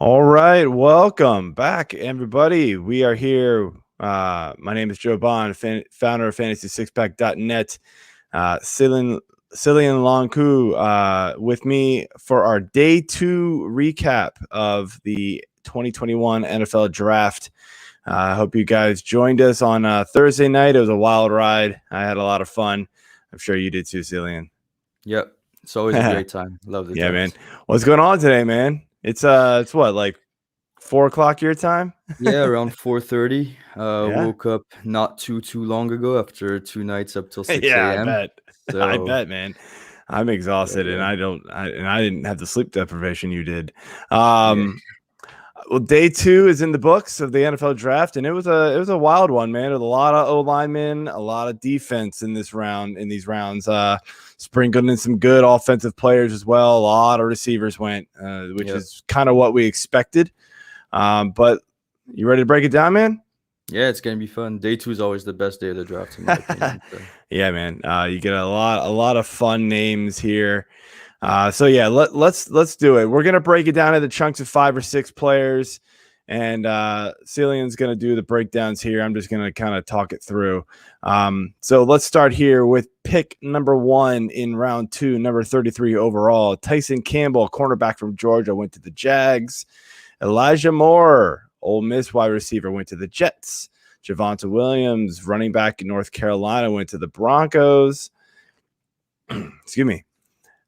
All right, welcome back, everybody. We are here. My name is Joe Bond, founder of FantasySixpack.net. Selyan Lonqueux with me for our Day 2 recap of the 2021 NFL Draft. I hope you guys joined us on Thursday night. It was a wild ride. I had a lot of fun. I'm sure you did too, Selyan. Yep, it's always a great time. Love the Yeah, draft. man. What's going on today, man? It's what, like 4:00 your time? Yeah, around 4:30. Yeah. Woke up not too long ago after 2 nights up till 6 Yeah, I a.m. bet. I So bet, man. I'm exhausted, and yeah, I didn't have the sleep deprivation you did. yeah. Well, day 2 is in the books of the NFL draft, and it was a wild one, man. With a lot of O linemen, a lot of defense in these rounds. Sprinkled in some good offensive players as well. A lot of receivers went, which Yep. is kind of what we expected. But you ready to break it down, man? Yeah, it's gonna be fun. Day 2 is always the best day of the draft, in my opinion. So. Yeah, man. You get a lot of fun names here. So yeah, let's do it. We're gonna break it down into chunks of 5 or 6 players, and Selyan's gonna do the breakdowns here. I'm just gonna kind of talk it through. So let's start here with pick number 1 in round 2, number 33 overall. Tyson Campbell, cornerback from Georgia, went to the Jags. Elijah Moore, Ole Miss wide receiver, went to the Jets. Javonta Williams, running back in North Carolina, went to the Broncos. Excuse me.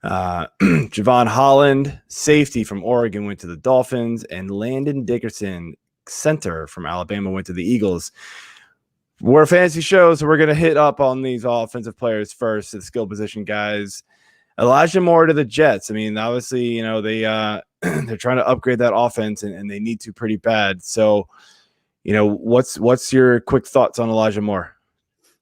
Javon Holland, safety from Oregon, went to the Dolphins. And Landon Dickerson, center from Alabama, went to the Eagles. We're a fantasy show, so we're going to hit up on these offensive players first, the skill position guys. Elijah Moore to the Jets. I mean, obviously, they're trying to upgrade that offense, and they need to pretty bad. So, what's your quick thoughts on Elijah Moore?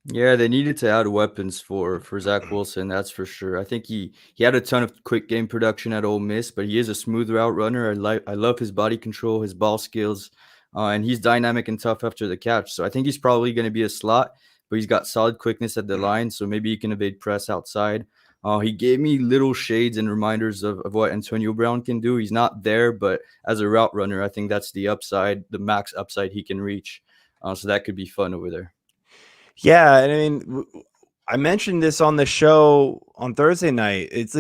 Yeah, they needed to add weapons for Zach Wilson, that's for sure. I think he had a ton of quick game production at Ole Miss, but he is a smooth route runner. I love his body control, his ball skills, and he's dynamic and tough after the catch. So I think he's probably going to be a slot, but he's got solid quickness at the line, so maybe he can evade press outside. He gave me little shades and reminders of what Antonio Brown can do. He's not there, but as a route runner, I think that's the upside, the max upside he can reach. So that could be fun over there. Yeah, and I mean, I mentioned this on the show on Thursday night. It's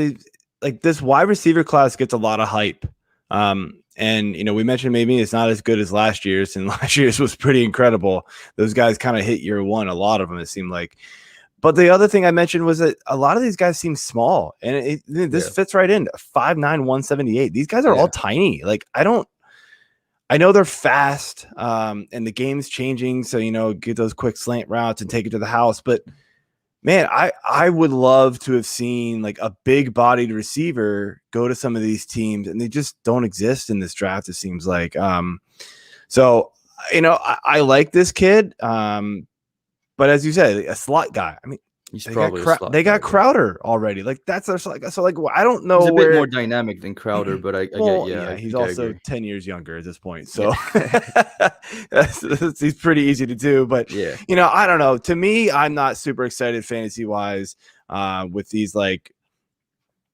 like this wide receiver class gets a lot of hype. And we mentioned maybe it's not as good as last year's, and last year's was pretty incredible. Those guys kind of hit year one, a lot of them, it seemed like. But the other thing I mentioned was that a lot of these guys seem small, and this fits right in. 5'9", 178. These guys are all tiny. Like, I know they're fast, and the game's changing, so get those quick slant routes and take it to the house. But man, I would love to have seen like a big-bodied receiver go to some of these teams, and they just don't exist in this draft. It seems like. So I like this kid, but as you said, a slot guy. I mean, He's probably they got Crowder already. Like that's I don't know. He's a bit more dynamic than Crowder, but I get he's also 10 years younger at this point, so he's pretty easy to do. But I don't know. To me, I'm not super excited fantasy wise with these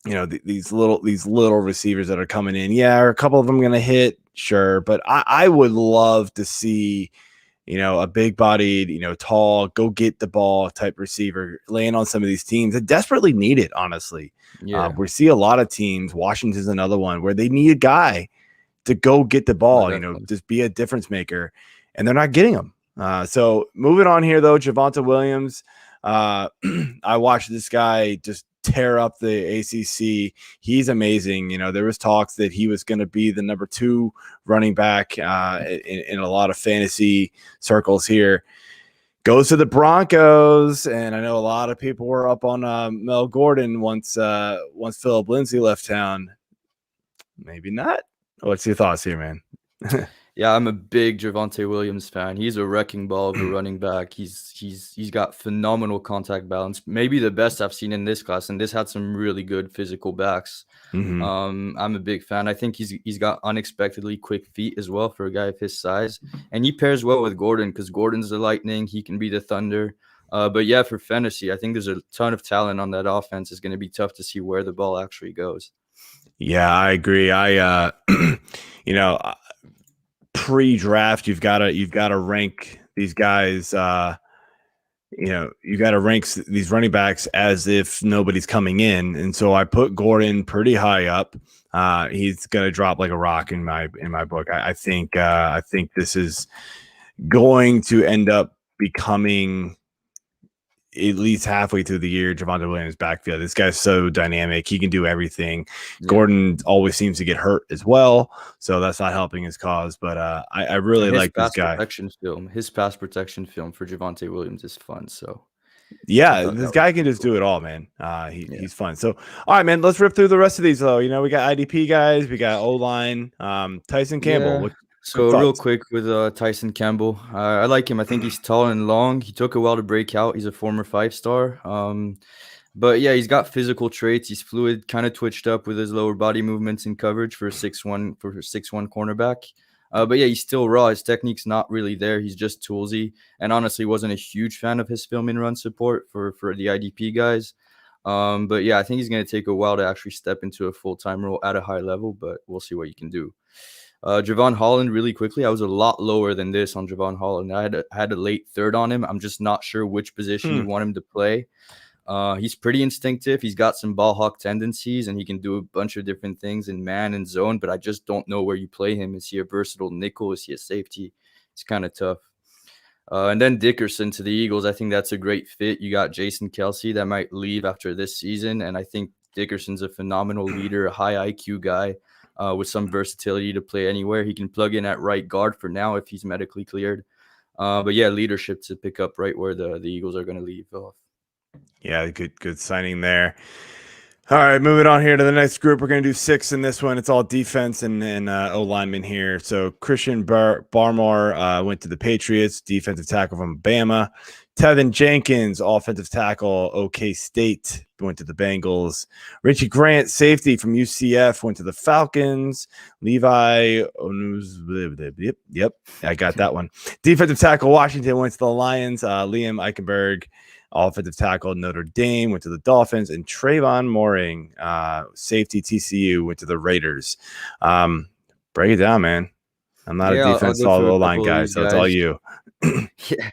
these little receivers that are coming in. Yeah, are a couple of them going to hit, sure, but I would love to see. A big-bodied, tall, go get the ball type receiver laying on some of these teams that desperately need it, honestly. Yeah. We see a lot of teams, Washington's another one, where they need a guy to go get the ball, just be a difference maker, and they're not getting them. So moving on here, though, Javonta Williams. I watched this guy just tear up the ACC. He's amazing. There was talks that he was going to be the number 2 running back in a lot of fantasy circles here. Goes to the Broncos, and I know a lot of people were up on Mel Gordon once Philip Lindsay left town. Maybe not. What's your thoughts here, man? Yeah, I'm a big Javonta Williams fan. He's a wrecking ball of a running back. He's got phenomenal contact balance, maybe the best I've seen in this class, and this had some really good physical backs. Mm-hmm. I'm a big fan. I think he's got unexpectedly quick feet as well for a guy of his size, and he pairs well with Gordon because Gordon's the lightning. He can be the thunder. But yeah, for fantasy, I think there's a ton of talent on that offense. It's going to be tough to see where the ball actually goes. Yeah, I agree. pre-draft, you've got to rank these guys. You got to rank these running backs as if nobody's coming in, and so I put Gordon pretty high up. He's going to drop like a rock in my book. I think this is going to end up becoming, at least halfway through the year, Javonta Williams backfield. This guy's so dynamic. He can do everything. Yeah. Gordon always seems to get hurt as well, so that's not helping his cause. But I really like this guy. His pass protection film for Javonta Williams is fun. So yeah, this guy can just do it all, man. He's fun. So all right, man, let's rip through the rest of these though. We got IDP guys, we got O-line, Tyson Campbell. Yeah. So real quick with Tyson Campbell, I like him. I think he's tall and long. He took a while to break out. He's a former 5-star. But yeah, he's got physical traits. He's fluid, kind of twitched up with his lower body movements and coverage for a 6'1" cornerback. But yeah, he's still raw. His technique's not really there. He's just toolsy. And honestly, wasn't a huge fan of his film and run support for the IDP guys. But yeah, I think he's going to take a while to actually step into a full-time role at a high level, but we'll see what you can do. Javon Holland, really quickly, I was a lot lower than this on Javon Holland. I had a late third on him. I'm just not sure which position you want him to play. He's pretty instinctive. He's got some ball hawk tendencies, and he can do a bunch of different things in man and zone, but I just don't know where you play him. Is he a versatile nickel? Is he a safety? It's kind of tough. And then Dickerson to the Eagles. I think that's a great fit. You got Jason Kelce that might leave after this season, and I think Dickerson's a phenomenal leader, a high IQ guy. With some versatility to play anywhere. He can plug in at right guard for now if he's medically cleared. But yeah, leadership to pick up right where the Eagles are going to leave off. Yeah, good signing there. All right, moving on here to the next group. We're going to do 6 in this one. It's all defense and O-linemen here. So Christian Barmore went to the Patriots, defensive tackle from Bama. Tevin Jenkins, offensive tackle, OK State, went to the Bengals. Richie Grant, safety from UCF, went to the Falcons. Levi Onuz, yep, I got that one. Defensive tackle, Washington, went to the Lions. Liam Eichenberg, offensive tackle, Notre Dame, went to the Dolphins. And Trayvon Mooring, safety, TCU, went to the Raiders. Break it down, man. I'm not a defense O-line guy, so it's all you. Yeah.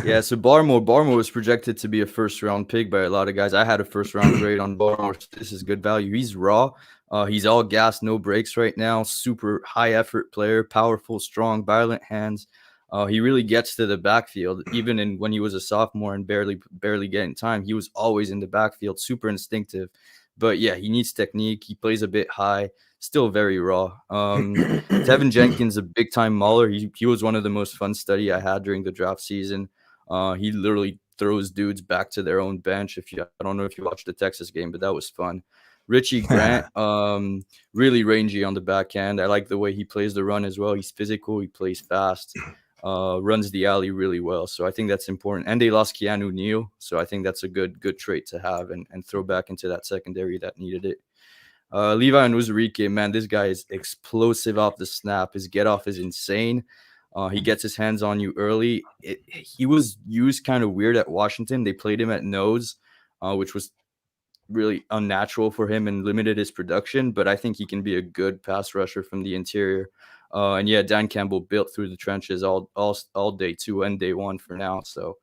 Yeah, so Barmore was projected to be a first-round pick by a lot of guys. I had a first-round grade on Barmore. This is good value. He's raw. He's all gas, no breaks right now. Super high-effort player, powerful, strong, violent hands. He really gets to the backfield. Even when he was a sophomore and barely getting time, he was always in the backfield, super instinctive. But yeah, he needs technique. He plays a bit high, still very raw. Tevin Jenkins, a big-time mauler. He was one of the most fun study I had during the draft season. He literally throws dudes back to their own bench. I don't know if you watched the Texas game, but that was fun. Richie Grant, really rangy on the back end. I like the way he plays the run as well. He's physical. He plays fast, runs the alley really well. So I think that's important. And they lost Keanu Neal. So I think that's a good trait to have and throw back into that secondary that needed it. Levi Onwuzurike, man, this guy is explosive off the snap. His get off is insane. He gets his hands on you early. He was used kind of weird at Washington. They played him at nose, which was really unnatural for him and limited his production. But I think he can be a good pass rusher from the interior. And yeah, Dan Campbell built through the trenches all day 2 and day 1 for now. So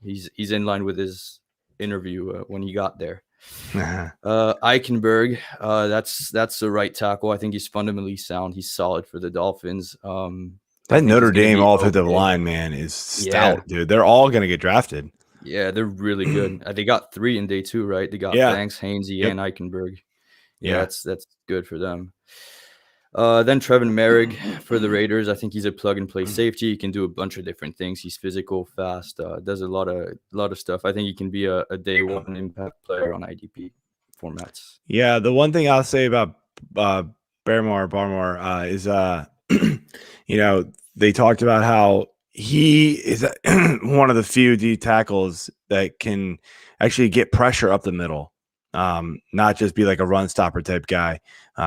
he's in line with his interview when he got there. Eichenberg, that's the right tackle. I think he's fundamentally sound. He's solid for the Dolphins. That Notre Dame offensive line, man, is stout, dude. They're all going to get drafted. Yeah, they're really good. They got 3 in day 2, right? They got Banks, Hainsey, and Eichenberg. Yeah, that's good for them. Then Trevin Merrick for the Raiders. I think he's a plug-and-play safety. He can do a bunch of different things. He's physical, fast, does a lot of stuff. I think he can be a day 1 impact player on IDP formats. Yeah, the one thing I'll say about Barmore is they talked about how he is one of the few D tackles that can actually get pressure up the middle, not just be like a run stopper type guy.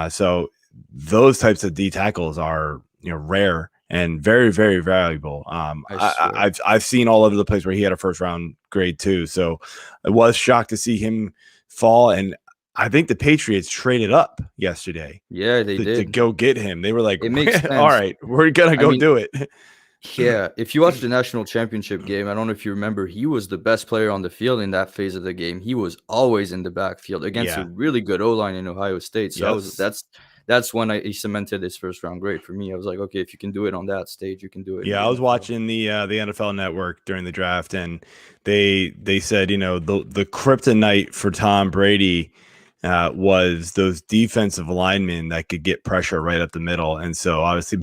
So those types of D tackles are rare and very, very valuable. I've seen all over the place where he had a first round grade too. So I was shocked to see him fall, and I think the Patriots traded up yesterday Yeah, they to did. go get him. They were like, It makes all sense. right, we're gonna go do it. Yeah, if you watch the national championship game, I don't know if you remember, he was the best player on the field in that phase of the game. He was always in the backfield against a Yeah. really good O-line in Ohio State. So Yes. that's when he cemented his first round grade for me. I was like, okay, if you can do it on that stage, you can do it in Yeah, the I was NFL. watching the NFL Network during the draft, and they said, the kryptonite for Tom Brady was those defensive linemen that could get pressure right up the middle. And so obviously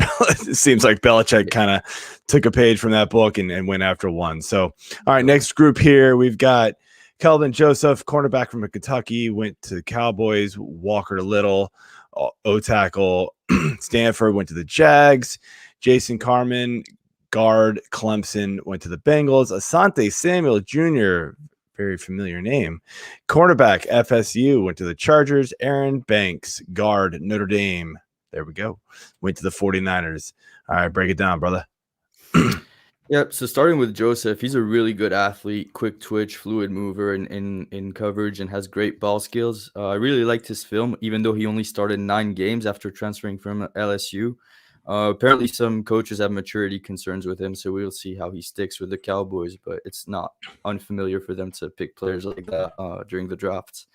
it seems like Belichick kind of took a page from that book and went after one. So, all right, next group here, we've got Kelvin Joseph, cornerback from Kentucky, went to the Cowboys. Walker Little, O-tackle, Stanford, went to the Jags. Jason Carman, guard, Clemson, went to the Bengals. Ahsante Samuel Jr., very familiar name. Cornerback, FSU, went to the Chargers. Aaron Banks, guard, Notre Dame. There we go. Went to the 49ers. All right, break it down, brother. Yep. So starting with Joseph, he's a really good athlete, quick twitch, fluid mover in coverage, and has great ball skills. I really liked his film, even though he only started 9 games after transferring from LSU. Apparently, some coaches have maturity concerns with him, so we'll see how he sticks with the Cowboys. But it's not unfamiliar for them to pick players like that during the drafts.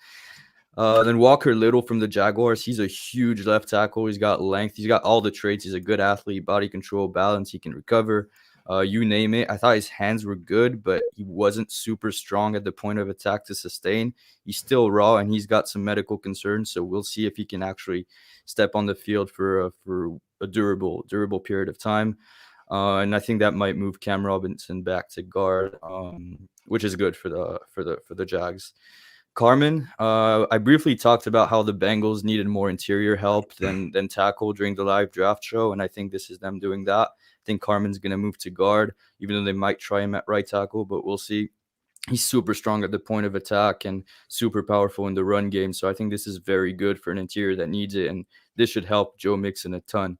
Then Walker Little from the Jaguars. He's a huge left tackle. He's got length. He's got all the traits. He's a good athlete, body control, balance. He can recover. You name it. I thought his hands were good, but he wasn't super strong at the point of attack to sustain. He's still raw, and he's got some medical concerns. So we'll see if he can actually step on the field for a durable period of time. And I think that might move Cam Robinson back to guard, which is good for the Jags. Carmen, I briefly talked about how the Bengals needed more interior help than tackle during the live draft show, and I think this is them doing that. I think Carmen's going to move to guard, even though they might try him at right tackle, but we'll see. He's super strong at the point of attack and super powerful in the run game, so I think this is very good for an interior that needs it, and this should help Joe Mixon a ton.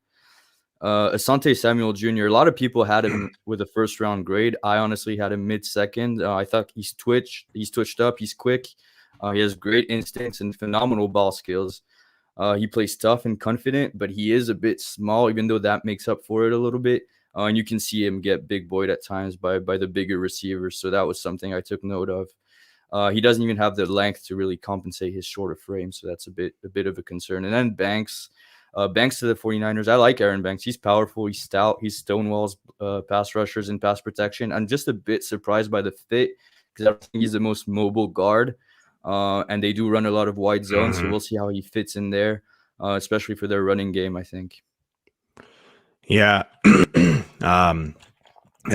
Ahsante Samuel Jr., a lot of people had him with a first-round grade. I honestly had him mid-second. I thought he's twitched up, he's quick. He has great instincts and phenomenal ball skills. He plays tough and confident, but he is a bit small, even though that makes up for it a little bit. And you can see him get big boyed at times by the bigger receivers. So that was something I took note of. He doesn't even have the length to really compensate his shorter frame. So that's a bit of a concern. And then Banks to the 49ers. I like Aaron Banks. He's powerful. He's stout. He stonewalls pass rushers and pass protection. I'm just a bit surprised by the fit because I think he's the most mobile guard. And they do run a lot of wide zones, so we'll see how he fits in there, especially for their running game, I think. Yeah. It'll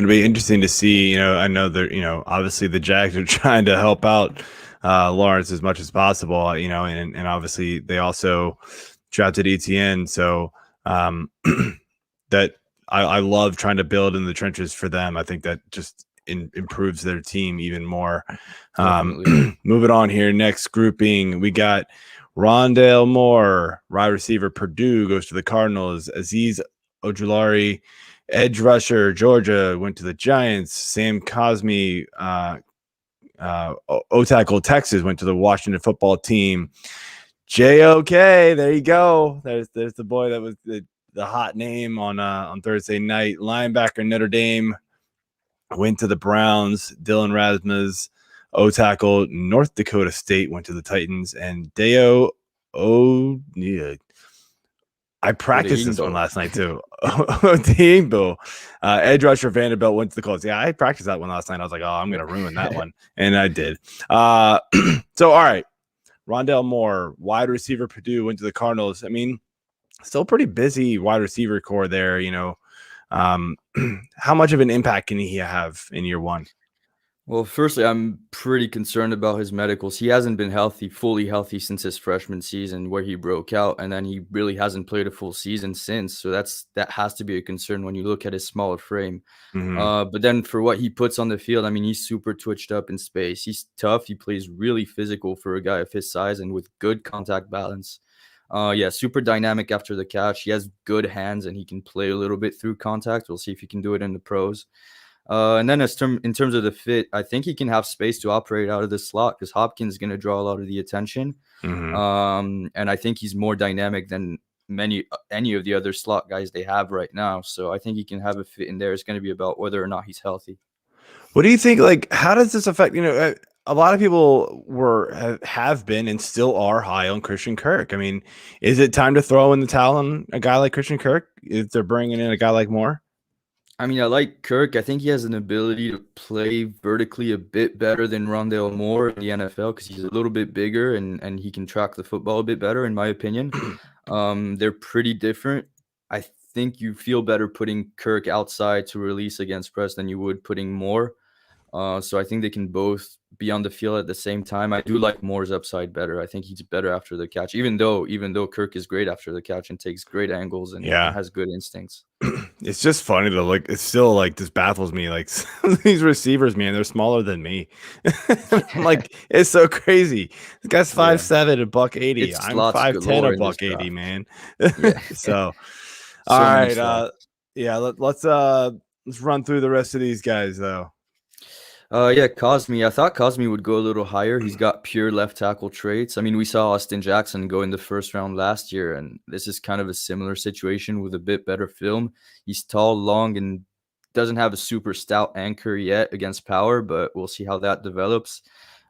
be interesting to see. I know that, obviously the Jags are trying to help out Lawrence as much as possible, and obviously they also drafted ETN. So that I love trying to build in the trenches for them. I think that just improves their team even more. Moving on here. Next grouping, we got Rondale Moore, wide receiver, Purdue, goes to the Cardinals. Azeez Ojulari, edge rusher, Georgia, went to the Giants. Sam Cosmi, O-tackle, Texas, went to the Washington football team. JOK, there you go. There's the boy that was the hot name on Thursday night. Linebacker, Notre Dame, went to the Browns. Dylan Rasmus, O-tackle, North Dakota State, went to the Titans. And Deo yeah, I practiced this one last night too. Teambo, edge rusher, Vanderbilt, went to the Colts. Yeah, I practiced that one last night. I was like, oh, I'm going to ruin that one. And I did. So, all right. Rondale Moore, wide receiver, Purdue, went to the Cardinals. I mean, still pretty busy wide receiver core there, How much of an impact can he have in year one? Well, firstly, I'm pretty concerned about his medicals. He hasn't been fully healthy since his freshman season where he broke out, and then he really hasn't played a full season since. So that has to be a concern when you look at his smaller frame. But then for what he puts on the field, I mean, he's super twitched up in space. He's tough. He plays really physical for a guy of his size and with good contact balance. Super dynamic after the catch. He has good hands, and he can play a little bit through contact. We'll see if he can do it in the pros. And then in terms of the fit, I think he can have space to operate out of the slot because Hopkins is going to draw a lot of the attention. And I think he's more dynamic than any of the other slot guys they have right now. So I think he can have a fit in there. It's going to be about whether or not he's healthy. What do you think? Like, how does this affect? A lot of people have been and still are high on Christian Kirk. I mean, is it time to throw in the towel on a guy like Christian Kirk if they're bringing in a guy like Moore? I mean, I like Kirk. I think he has an ability to play vertically a bit better than Rondale Moore in the NFL because he's a little bit bigger and he can track the football a bit better, in my opinion. They're pretty different. I think you feel better putting Kirk outside to release against press than you would putting Moore. So I think they can both be on the field at the same time. I do like Moore's upside better. I think he's better after the catch, even though Kirk is great after the catch and takes great angles and has good instincts. It's just funny to look. It's still like this baffles me. Like these receivers, man, they're smaller than me. Like it's so crazy. This guy's 5'7", a buck 80. I'm 5'10", a buck 80, man. So all right, let's run through the rest of these guys though. Cosmi. I thought Cosmi would go a little higher. He's got pure left tackle traits. I mean, we saw Austin Jackson go in the first round last year, and this is kind of a similar situation with a bit better film. He's tall, long, and doesn't have a super stout anchor yet against power, but we'll see how that develops.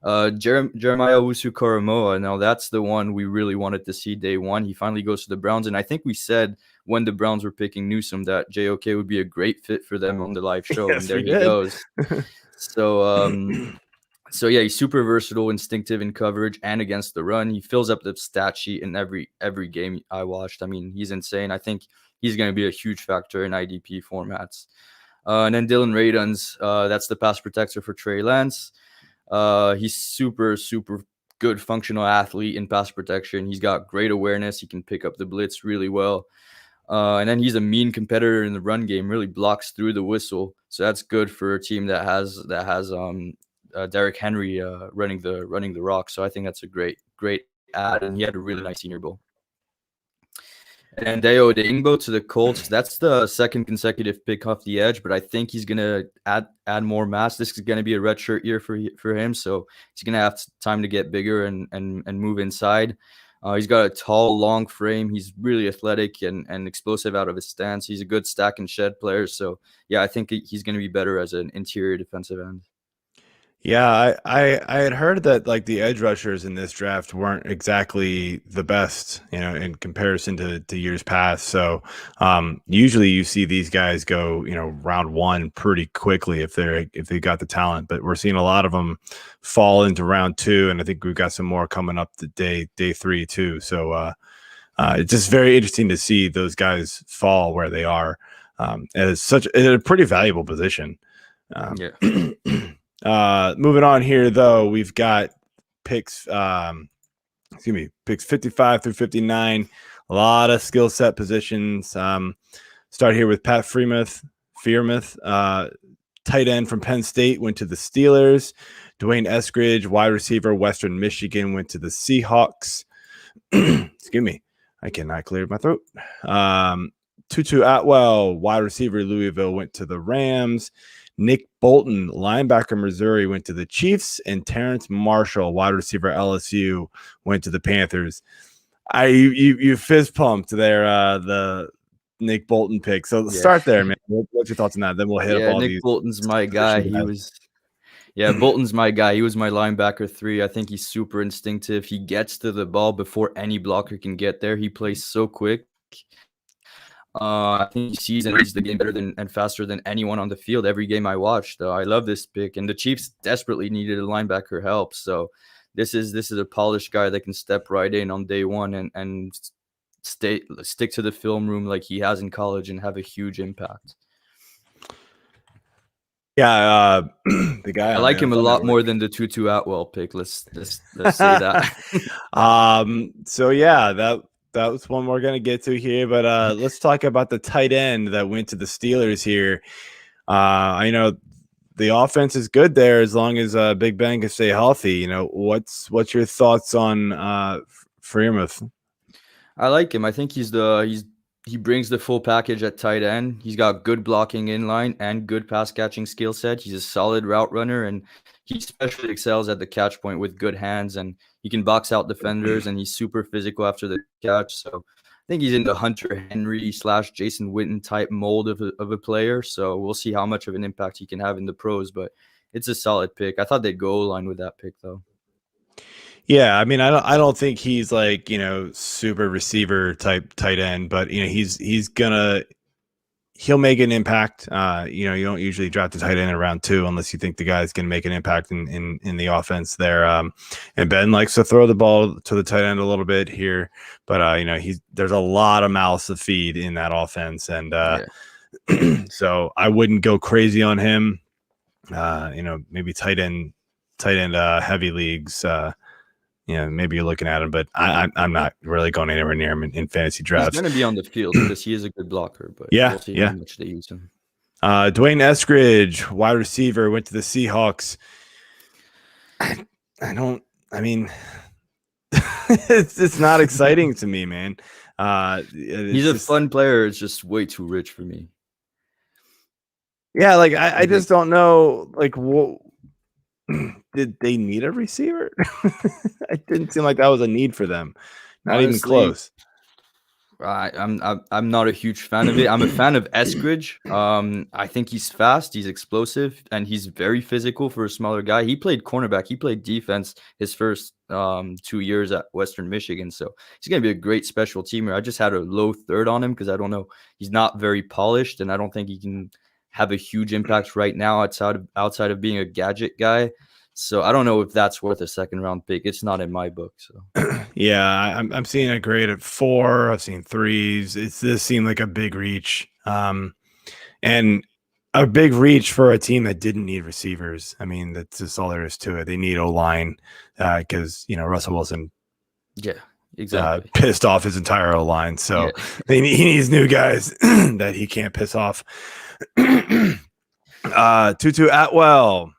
Jeremiah Owusu-Koramoah. Now, that's the one we really wanted to see day one. He finally goes to the Browns, and I think we said when the Browns were picking Newsome that JOK would be a great fit for them on the live show, and there he goes. So yeah, he's super versatile, instinctive in coverage and against the run. He fills up the stat sheet in every game I watched. I mean, he's insane. I think he's going to be a huge factor in IDP formats. And then Dylan Rayden's, that's the pass protector for Trey Lance. He's super good functional athlete in pass protection. He's got great awareness. He can pick up the blitz really well. And then he's a mean competitor in the run game, really blocks through the whistle. So that's good for a team that has Derrick Henry running the rock. So I think that's a great add, and he had a really nice Senior Bowl. And Dayo Odeyingbo to the Colts. That's the second consecutive pick off the edge, but I think he's gonna add more mass. This is gonna be a redshirt year for him, so he's gonna have time to get bigger and move inside. He's got a tall, long frame. He's really athletic and explosive out of his stance. He's a good stack and shed player. So, yeah, I think he's going to be better as an interior defensive end. Yeah, I had heard that like the edge rushers in this draft weren't exactly the best, in comparison to years past. So usually you see these guys go, round one pretty quickly if they got the talent. But we're seeing a lot of them fall into round two, and I think we've got some more coming up to day 3 too. So it's just very interesting to see those guys fall where they are. It's a pretty valuable position. Moving on here, though, we've got picks 55 through 59. A lot of skill set positions. Start here with Pat Freiermuth, tight end from Penn State, went to the Steelers. Dwayne Eskridge, wide receiver, Western Michigan, went to the Seahawks. Excuse me, I cannot clear my throat. Tutu Atwell, wide receiver, Louisville, went to the Rams. Nick Bolton, linebacker, Missouri, went to the Chiefs, and Terrence Marshall, wide receiver, LSU, went to the Panthers. You fist pumped there, the Nick Bolton pick. So start there, man. What's your thoughts on that? Then we'll hit up all Nick these. Bolton's my guy. Bolton's my guy. He was my linebacker 3. I think he's super instinctive. He gets to the ball before any blocker can get there. He plays so quick. I think he sees and reads the game better and faster than anyone on the field every game I watched. I love this pick, and the Chiefs desperately needed a linebacker help. So this is a polished guy that can step right in on day one and stick to the film room like he has in college and have a huge impact. Yeah, the guy I like him a lot more than the Tutu Atwell pick. Let's say that. So yeah, that was one we're going to get to here, but let's talk about the tight end that went to the Steelers here. I know the offense is good there as long as Big Ben can stay healthy. What's your thoughts on Freiermuth? I like him. I think he's he brings the full package at tight end. He's got good blocking in line and good pass catching skill set. He's a solid route runner, and he especially excels at the catch point with good hands, and he can box out defenders, and he's super physical after the catch. So I think he's in the Hunter Henry / Jason Witten type mold of a player. So we'll see how much of an impact he can have in the pros, but it's a solid pick. I thought they'd go O-line with that pick, though. Yeah, I mean, I don't think he's like, super receiver type tight end, but he'll make an impact. You don't usually draft a tight end in round 2 unless you think the guy's going to make an impact in the offense there. And Ben likes to throw the ball to the tight end a little bit here, but there's a lot of mouths to feed in that offense, and so I wouldn't go crazy on him. Maybe tight end heavy leagues. Maybe you're looking at him, but I'm not really going anywhere near him in fantasy drafts. He's going to be on the field because he is a good blocker, but we'll see how much they use him. Dwayne Eskridge, wide receiver, went to the Seahawks. It's not exciting to me, man. He's a fun player. It's just way too rich for me. Yeah, like I just don't know, like, what did they need a receiver? It didn't seem like that was a need for them. Not honestly, even close. I'm not a huge fan of it. I'm a fan of Eskridge. I think he's fast, he's explosive, and he's very physical for a smaller guy. He played cornerback, he played defense his first 2 years at Western Michigan, so he's gonna be a great special teamer. I just had a low third on him because I don't know, he's not very polished, and I don't think he can have a huge impact right now outside of being a gadget guy. So I don't know if that's worth a second round pick. It's not in my book. So yeah, I'm seeing a grade at 4. I've seen 3s. This seemed like a big reach, and a big reach for a team that didn't need receivers. I mean, that's just all there is to it. They need O-line because Russell Wilson, exactly, pissed off his entire O-line. So he needs new guys that he can't piss off. Tutu Atwell.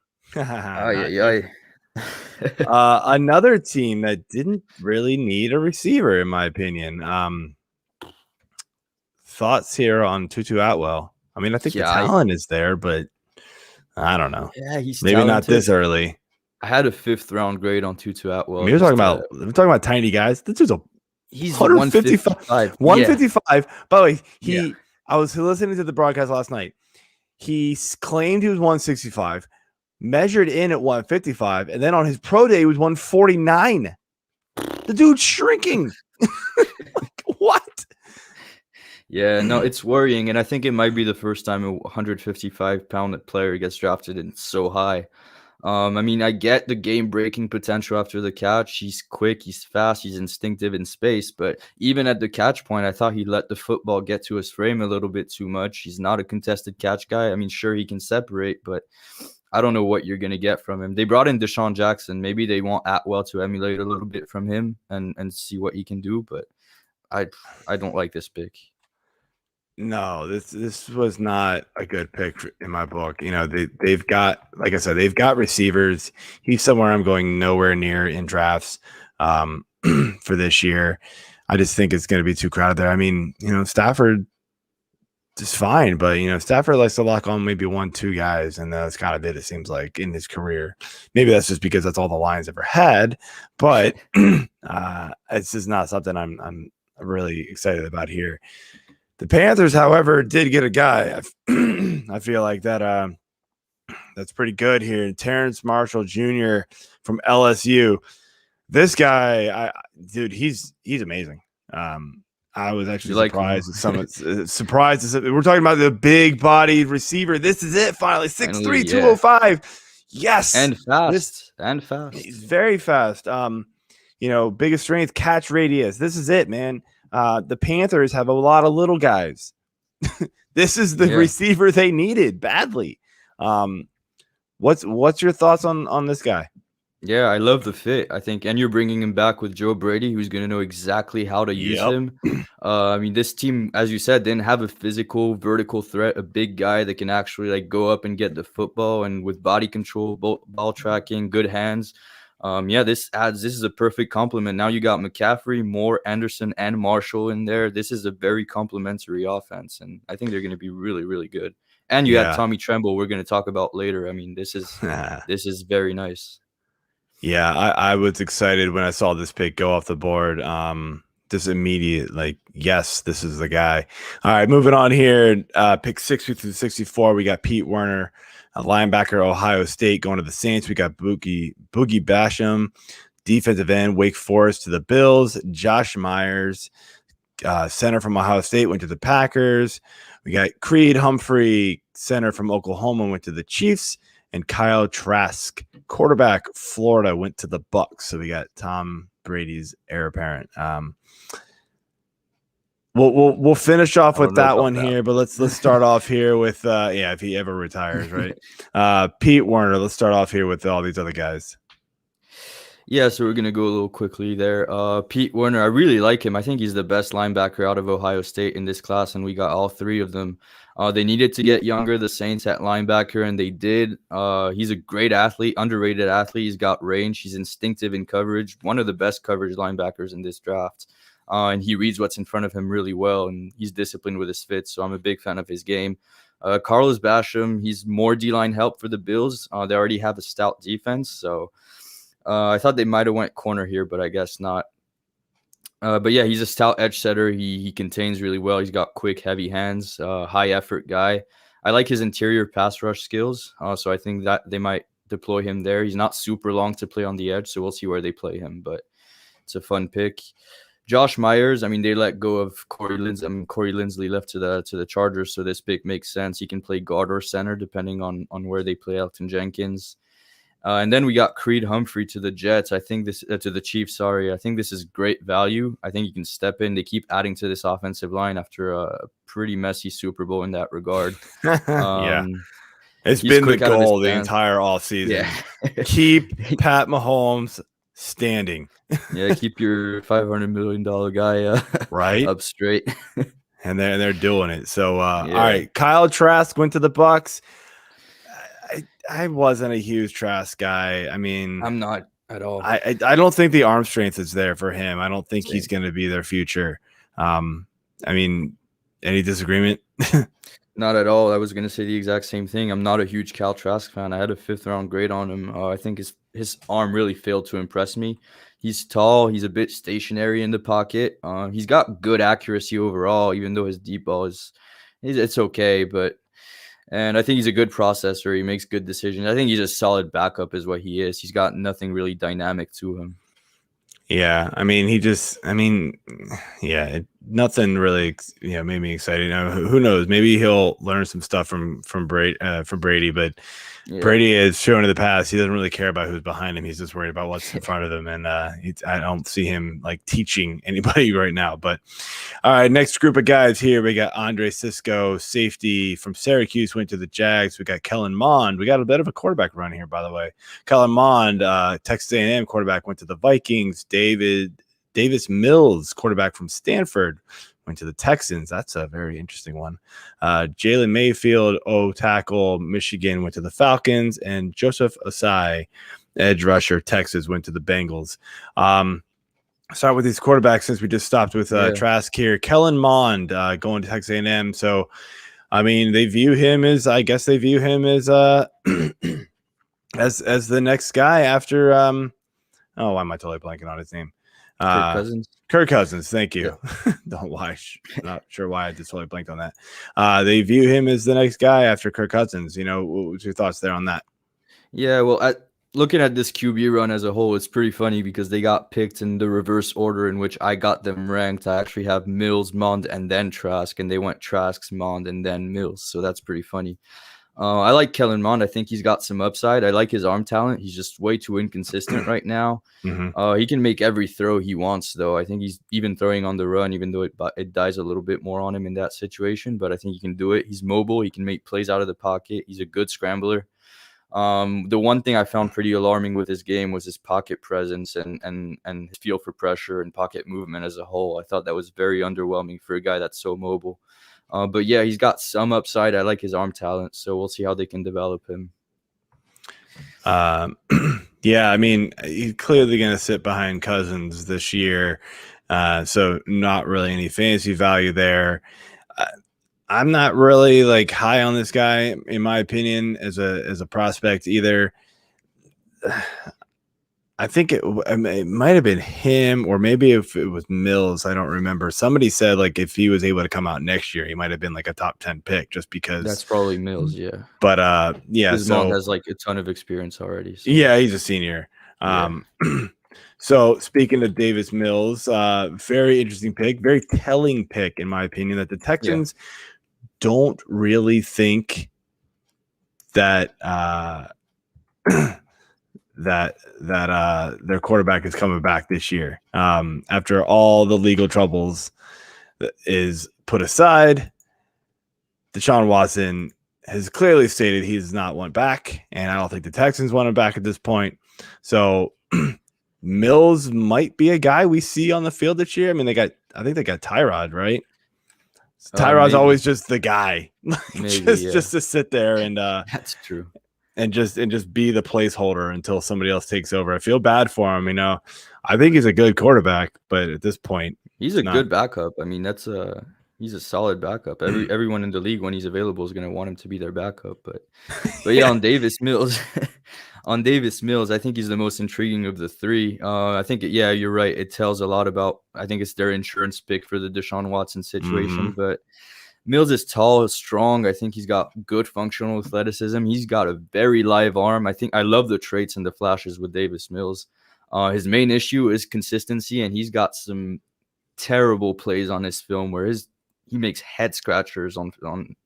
Another team that didn't really need a receiver, in my opinion. Thoughts here on Tutu Atwell? I mean, I think the talent is there, but I don't know. Yeah, he's maybe talented. Not this early. I had a 5th round grade on Tutu Atwell. I mean, we're talking about tiny guys. This is he's 155. 155. By the way, I was listening to the broadcast last night. He claimed he was 165, measured in at 155, and then on his pro day he was 149. The dude's shrinking. Like, what? Yeah, no, it's worrying, and I think it might be the first time a 155-pound player gets drafted and so high. I mean, I get the game-breaking potential after the catch. He's quick, he's fast, he's instinctive in space, but even at the catch point, I thought he let the football get to his frame a little bit too much. He's not a contested catch guy. I mean, sure, he can separate, but I don't know what you're going to get from him. They brought in Deshaun Jackson. Maybe they want Atwell to emulate a little bit from him and see what he can do, but I don't like this pick. No, this was not a good pick in my book. They've got, like I said, they've got receivers. He's somewhere I'm going nowhere near in drafts for this year. I just think it's going to be too crowded there. I mean, Stafford is fine, but Stafford likes to lock on maybe 1-2 guys, and that's kind of it seems like in his career. Maybe that's just because that's all the Lions ever had, but it's just not something I'm really excited about here. The Panthers, however, did get a guy. I feel like that that's pretty good here. Terrence Marshall Jr. from LSU. This guy, dude, he's amazing. I was actually surprised at some surprised. We're talking about the big-bodied receiver. This is it, finally. 6'3", 205. Yes. And fast. He's very fast. Biggest strength, catch radius. This is it, man. The Panthers have a lot of little guys. This is the receiver they needed badly. What's your thoughts on this guy? Yeah, I love the fit, I think. And you're bringing him back with Joe Brady, who's going to know exactly how to use him. I mean, this team, as you said, didn't have a physical, vertical threat, a big guy that can actually go up and get the football, and with body control, ball tracking, good hands. This is a perfect complement. Now you got McCaffrey, Moore, Anderson, and Marshall in there. This is a very complimentary offense, and I think they're going to be really, really good. And you had Yeah. Tommy Tremble, we're going to talk about later. I mean, this is very nice. Yeah, I was excited when I saw this pick go off the board. Just immediate, like, yes, this is the guy. All right, moving on here. Pick 60 through 64. We got Pete Werner, a linebacker, Ohio State, going to the Saints. We got Boogie Basham, defensive end, Wake Forest to the Bills. Josh Myers, center from Ohio State, went to the Packers. We got Creed Humphrey, center from Oklahoma, went to the Chiefs. And Kyle Trask, quarterback, Florida, went to the Bucks. So we got Tom Brady's heir apparent. We'll finish off with that one here, but let's start off here with if he ever retires, right? Pete Werner. Let's start off here with all these other guys. Yeah, so we're going to go a little quickly there. Pete Werner, I really like him. I think he's the best linebacker out of Ohio State in this class, and we got all three of them. They needed to get younger, the Saints, at linebacker, and they did. He's a great athlete, underrated athlete. He's got range. He's instinctive in coverage, one of the best coverage linebackers in this draft. And he reads what's in front of him really well, and he's disciplined with his fits, so I'm a big fan of his game. Carlos Basham, he's more D-line help for the Bills. They already have a stout defense, so I thought they might have went corner here, but I guess not. But yeah, he's a stout edge setter. He contains really well. He's got quick, heavy hands, high effort guy. I like his interior pass rush skills. So I think that they might deploy him there. He's not super long to play on the edge, so we'll see where they play him, but it's a fun pick. Josh Myers, I mean, they let go of Corey Linsley. I mean, Corey Linsley left to the Chargers, so this pick makes sense. He can play guard or center depending on where they play Elgton Jenkins. And then we got Creed Humphrey to the Jets. I think this to the Chiefs. Sorry, I think this is great value. I think you can step in. They keep adding to this offensive line after a pretty messy Super Bowl in that regard. Yeah, it's been the goal the entire offseason. Yeah, keep Pat Mahomes standing. Yeah, keep your $500 million guy right up straight. And they're doing it. So all right, Kyle Trask went to the Bucks. I wasn't a huge Trask guy. I mean, I'm not at all. I don't think the arm strength is there for him. I don't think he's going to be their future. I mean, any disagreement? Not at all. I was going to say the exact same thing. I'm not a huge Cal Trask fan. I had a 5th round grade on him. I think his arm really failed to impress me. He's tall. He's a bit stationary in the pocket. He's got good accuracy overall, even though his deep ball it's okay, and I think he's a good processor. He makes good decisions. I think he's a solid backup is what he is. He's got nothing really dynamic to him. Yeah. I mean, nothing really, made me excited. Who knows? Maybe he'll learn some stuff from Brady, but Brady has shown in the past he doesn't really care about who's behind him. He's just worried about what's in front of him, and I don't see him like teaching anybody right now. But all right, next group of guys here, we got Andre Cisco, safety from Syracuse, went to the Jags. We got Kellen Mond. We got a bit of a quarterback run here, by the way. Kellen Mond, Texas A&M quarterback, went to the Vikings. Davis Mills, quarterback from Stanford, went to the Texans. That's a very interesting one. Jaylen Mayfield, tackle, Michigan, went to the Falcons. And Joseph Osai, edge rusher, Texas, went to the Bengals. Start with these quarterbacks since we just stopped with Trask here. Kellen Mond going to Texas A&M. So, I mean, they view him as as as the next guy after why am I totally blanking on his name? Kirk Cousins. Thank you. Yeah. Not sure why I just totally blanked on that. They view him as the next guy after Kirk Cousins. What was your thoughts there on that? Yeah, well, looking at this QB run as a whole, it's pretty funny because they got picked in the reverse order in which I got them ranked. I actually have Mills, Mond, and then Trask, and they went Trask, Mond, and then Mills. So that's pretty funny. I like Kellen Mond. I think he's got some upside. I like his arm talent. He's just way too inconsistent right now. Mm-hmm. He can make every throw he wants, though. I think he's even throwing on the run, even though it dies a little bit more on him in that situation. But I think he can do it. He's mobile. He can make plays out of the pocket. He's a good scrambler. The one thing I found pretty alarming with his game was his pocket presence and his feel for pressure and pocket movement as a whole. I thought that was very underwhelming for a guy that's so mobile. But yeah, he's got some upside. I like his arm talent, so we'll see how they can develop him. Yeah, I mean, he's clearly going to sit behind Cousins this year, so not really any fantasy value there. I'm not really like high on this guy, in my opinion, as a prospect either. I think it might have been him, or maybe if it was Mills, I don't remember. Somebody said like if he was able to come out next year, he might have been like a top 10 pick just because. That's probably Mills, yeah. But yeah, his mom has like a ton of experience already. So. Yeah, he's a senior. So speaking of Davis Mills, very interesting pick, very telling pick in my opinion that the Texans don't really think that that their quarterback is coming back this year. After all the legal troubles that is put aside, Deshaun Watson has clearly stated he does not want back, and I don't think the Texans want him back at this point. So Mills might be a guy we see on the field this year. I mean, I think they got Tyrod, right? Tyrod's always just the guy, just to sit there and that's true. And just be the placeholder until somebody else takes over. I feel bad for him. I think he's a good quarterback, but at this point, he's a good backup. I mean, he's a solid backup. Everyone in the league when he's available is going to want him to be their backup. But yeah, on Davis Mills, I think he's the most intriguing of the three. I think you're right. It tells a lot about. I think it's their insurance pick for the Deshaun Watson situation, but. Mills is tall, strong. I think he's got good functional athleticism. He's got a very live arm. I love the traits and the flashes with Davis Mills. His main issue is consistency, and he's got some terrible plays on his film where he makes head scratchers on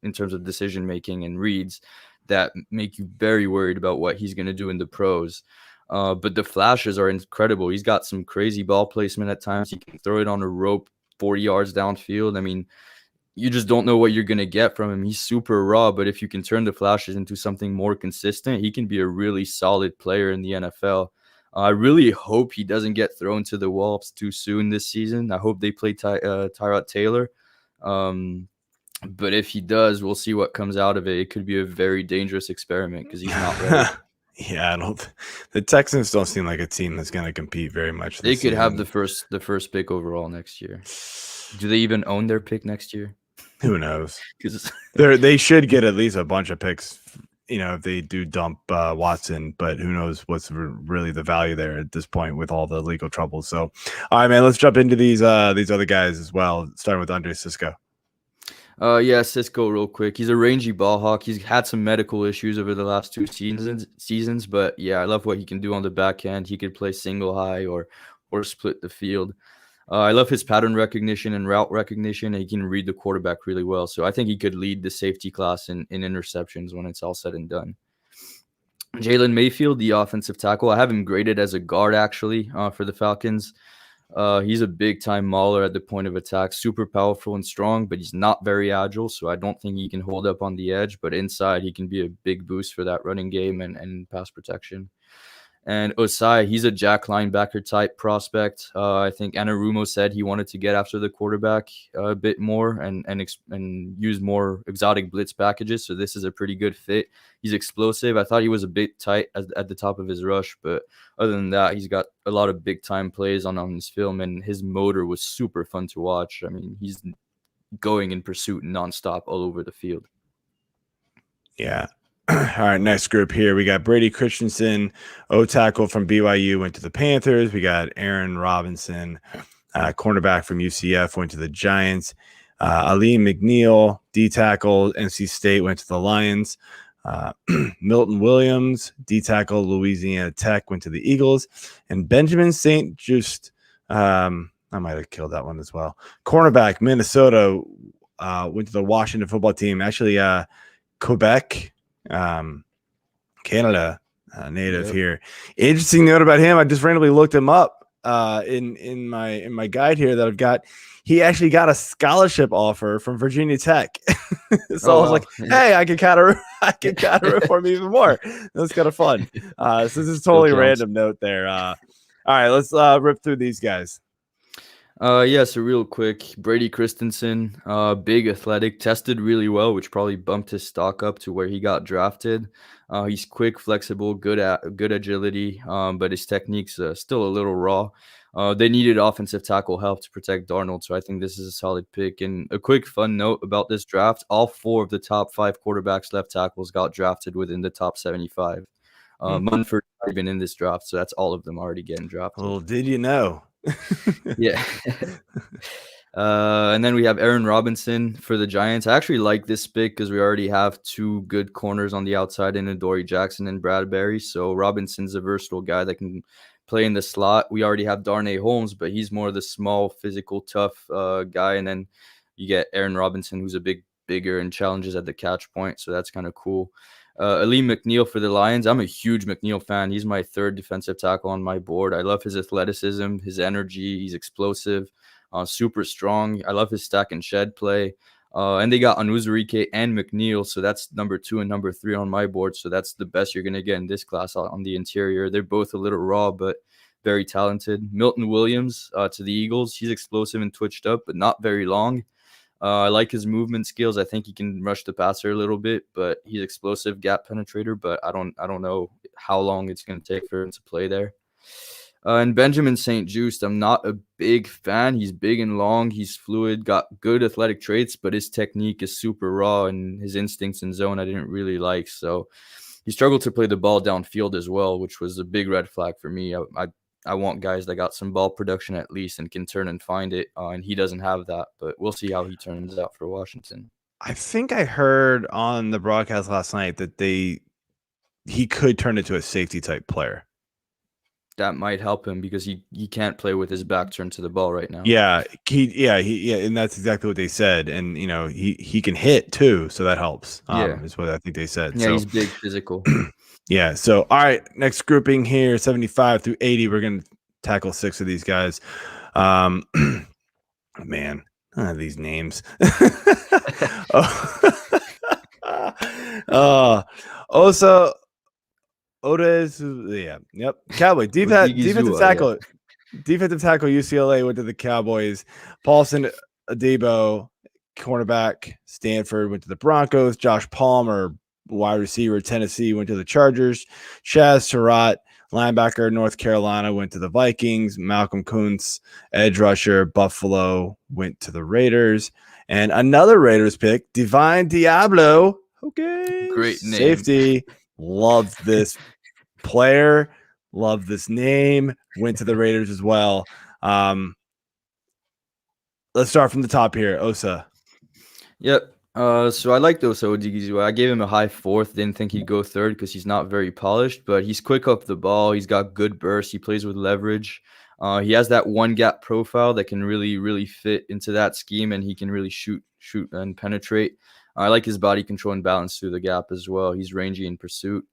in terms of decision making and reads that make you very worried about what he's going to do in the pros. But the flashes are incredible. He's got some crazy ball placement at times. He can throw it on a rope 40 yards downfield. I mean, you just don't know what you're going to get from him. He's super raw, but if you can turn the flashes into something more consistent, he can be a really solid player in the NFL. I really hope he doesn't get thrown to the wolves too soon this season. I hope they play Tyrod Taylor. But if he does, we'll see what comes out of it. It could be a very dangerous experiment because he's not ready. Yeah, the Texans don't seem like a team that's going to compete very much. They could have the first pick overall next year. Do they even own their pick next year? Who knows? Because they should get at least a bunch of picks, if they do dump Watson. But who knows what's really the value there at this point with all the legal troubles. So, all right, man, let's jump into these other guys as well, starting with Andre Cisco. Cisco real quick. He's a rangy ball hawk. He's had some medical issues over the last two seasons, but yeah, I love what he can do on the back end. He could play single high or split the field. I love his pattern recognition and route recognition. And he can read the quarterback really well. So I think he could lead the safety class in interceptions when it's all said and done. Jaylen Mayfield, the offensive tackle. I have him graded as a guard, actually, for the Falcons. He's a big-time mauler at the point of attack. Super powerful and strong, but he's not very agile. So I don't think he can hold up on the edge. But inside, he can be a big boost for that running game and pass protection. And Osai, he's a jack linebacker type prospect. I think Anarumo said he wanted to get after the quarterback a bit more and use more exotic blitz packages. So this is a pretty good fit. He's explosive. I thought he was a bit tight at the top of his rush, but other than that, he's got a lot of big time plays on his film, and his motor was super fun to watch. I mean, he's going in pursuit nonstop all over the field. Yeah. All right, next group here. We got Brady Christensen, O-tackle from BYU, went to the Panthers. We got Aaron Robinson, cornerback from UCF, went to the Giants. Ali McNeil, D-tackle, NC State, went to the Lions. Milton Williams, D-tackle, Louisiana Tech, went to the Eagles. And Benjamin St. Just, I might have killed that one as well. Cornerback, Minnesota, went to the Washington football team. Actually, Quebec, Canada native here. Interesting note about him. I just randomly looked him up in my guide here that I've got. He actually got a scholarship offer from Virginia Tech. So I was like, hey, I can counter it for me even more. That's kind of fun. So this is totally random note there. All right, let's rip through these guys. Yeah, so real quick, Brady Christensen, big athletic, tested really well, which probably bumped his stock up to where he got drafted. He's quick, flexible, good agility, but his technique's still a little raw. They needed offensive tackle help to protect Darnold, so I think this is a solid pick. And a quick fun note about this draft: all 4 of the top 5 quarterbacks, left tackles, got drafted within the top 75. Munford's not even in this draft, so that's all of them already getting drafted. Well, did you know? Yeah. And then we have Aaron Robinson for the Giants. I actually like this pick because we already have 2 good corners on the outside in Adoree Jackson and Bradbury. So Robinson's a versatile guy that can play in the slot. We already have Darnay Holmes, but he's more the small, physical, tough guy. And then you get Aaron Robinson, who's bigger and challenges at the catch point. So that's kind of cool. Aleem McNeil for the Lions. I'm a huge McNeil fan. He's my 3rd defensive tackle on my board. I love his athleticism, his energy. He's explosive, super strong. I love his stack and shed play. And they got Onwuzurike and McNeil, so that's number 2 and number 3 on my board. So that's the best you're going to get in this class on the interior. They're both a little raw, but very talented. Milton Williams to the Eagles. He's explosive and twitched up, but not very long. I like his movement skills. I think he can rush the passer a little bit, but he's explosive gap penetrator. But I don't know how long it's going to take for him to play there. And Benjamin St. Juste, I'm not a big fan. He's big and long. He's fluid, got good athletic traits, but his technique is super raw, and his instincts in zone I didn't really like. So he struggled to play the ball downfield as well, which was a big red flag for me. I want guys that got some ball production at least and can turn and find it, and he doesn't have that. But we'll see how he turns out for Washington. I think I heard on the broadcast last night that he could turn into a safety type player. That might help him because he can't play with his back turned to the ball right now. Yeah, and that's exactly what they said. And he can hit too, so that helps. Is what I think they said. Yeah, so, he's big, physical. Yeah. So all right, next grouping here, 75 through 80. We're gonna tackle 6 of these guys. Man, these names. Yep. Cowboy defensive tackle. Yeah. Defensive tackle UCLA went to the Cowboys. Paulson Adebo, cornerback Stanford, went to the Broncos. Josh Palmer, wide receiver Tennessee, went to the Chargers. Chaz Surratt, linebacker North Carolina, went to the Vikings. Malcolm Kuntz, edge rusher Buffalo, went to the Raiders. And another Raiders pick, Divine Diablo. Okay. Great name. Safety. Love this player. Love this name. Went to the Raiders as well. Let's start from the top here. Osa. Yep. So I liked Osa Odigizua. I gave him a high 4th. Didn't think he'd go 3rd because he's not very polished, but he's quick up the ball. He's got good burst. He plays with leverage. He has that one gap profile that can really, really fit into that scheme, and he can really shoot and penetrate. I like his body control and balance through the gap as well. He's rangy in pursuit.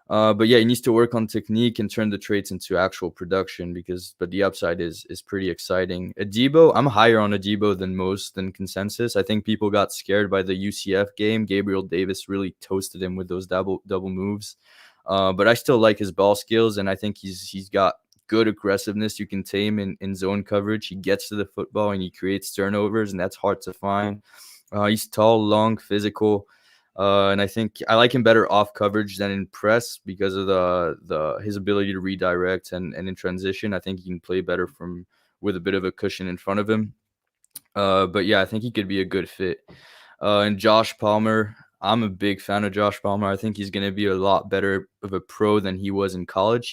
But yeah, he needs to work on technique and turn the traits into actual production but the upside is pretty exciting. Adebo, I'm higher on Adebo than consensus. I think people got scared by the UCF game. Gabriel Davis really toasted him with those double moves. But I still like his ball skills, and I think he's got good aggressiveness. You can tame in zone coverage. He gets to the football and he creates turnovers, and that's hard to find. He's tall, long, physical. And I think I like him better off coverage than in press because of his ability to redirect and in transition. I think he can play better with a bit of a cushion in front of him. But yeah, I think he could be a good fit. And Josh Palmer, I'm a big fan of Josh Palmer. I think he's going to be a lot better of a pro than he was in college.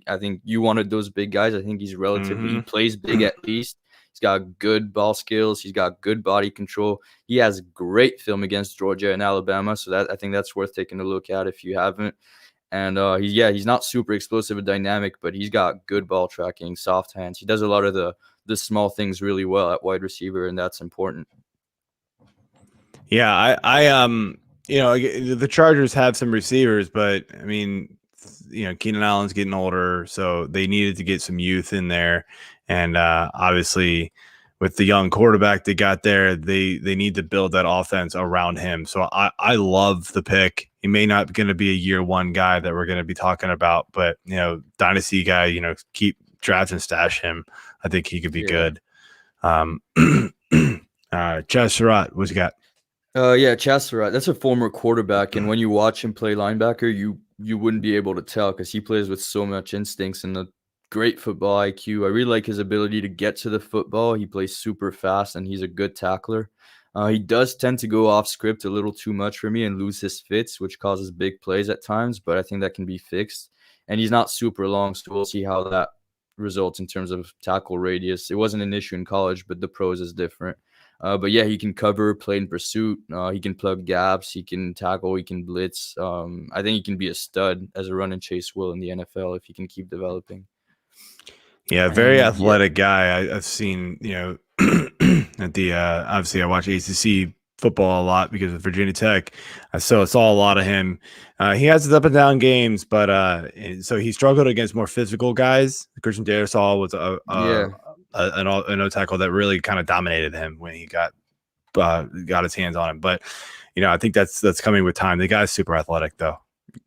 I think you wanted those big guys. I think he's he plays big at least. He's got good ball skills. He's got good body control. He has great film against Georgia and Alabama. So I think that's worth taking a look at if you haven't. And he's not super explosive and dynamic, but he's got good ball tracking, soft hands. He does a lot of the small things really well at wide receiver, and that's important. Yeah, the Chargers have some receivers, but I mean, Keenan Allen's getting older, so they needed to get some youth in there. And obviously, with the young quarterback they got there, they need to build that offense around him. So I love the pick. He may not going to be a year one guy that we're going to be talking about, but dynasty guy, keep draft and stash him. I think he could be good. Chaz Surratt, what you got? Yeah, Chasserot. That's a former quarterback, and when you watch him play linebacker, you wouldn't be able to tell because he plays with so much instincts and a great football IQ. I really like his ability to get to the football. He plays super fast, and he's a good tackler. He does tend to go off script a little too much for me and lose his fits, which causes big plays at times, but I think that can be fixed. And he's not super long, so we'll see how that results in terms of tackle radius. It wasn't an issue in college, but the pros is different. But yeah, he can cover, play in pursuit. He can plug gaps. He can tackle. He can blitz. I think he can be a stud as a run and chase will in the NFL if he can keep developing. Yeah, very athletic guy. I've seen, at the obviously I watch ACC football a lot because of Virginia Tech. So I saw a lot of him. He has his up and down games, but so he struggled against more physical guys. Christian Darrisaw was an O tackle that really kind of dominated him when he got his hands on him. But I think that's coming with time. The guy's super athletic though.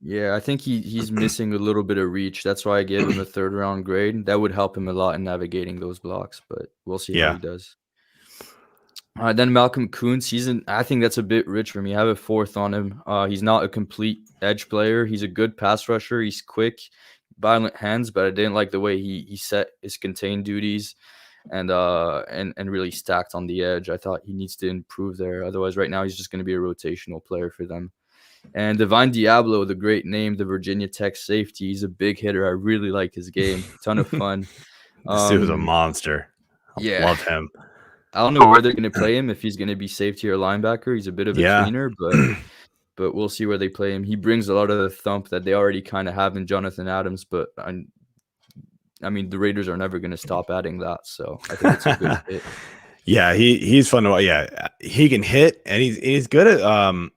Yeah, I think he's missing a little bit of reach. That's why I gave him a 3rd round grade. That would help him a lot in navigating those blocks, but we'll see how he does. All right, then Malcolm Kuhn. I think that's a bit rich for me. I have a 4th on him. He's not a complete edge player. He's a good pass rusher. He's quick, violent hands, but I didn't like the way he set his contained duties and really stacked on the edge. I thought he needs to improve there. Otherwise, right now he's just going to be a rotational player for them. And Divine Diablo, the great name, the Virginia Tech safety. He's a big hitter. I really like his game. Ton of fun. This dude was a monster. Love him. I don't know where they're going to play him, if he's going to be safety or linebacker. He's a bit of a tweener, but we'll see where they play him. He brings a lot of the thump that they already kind of have in Jonathan Adams, but I mean, the Raiders are never going to stop adding that, so I think it's a good fit. Yeah, he's fun to watch. Yeah, he can hit, and he's good at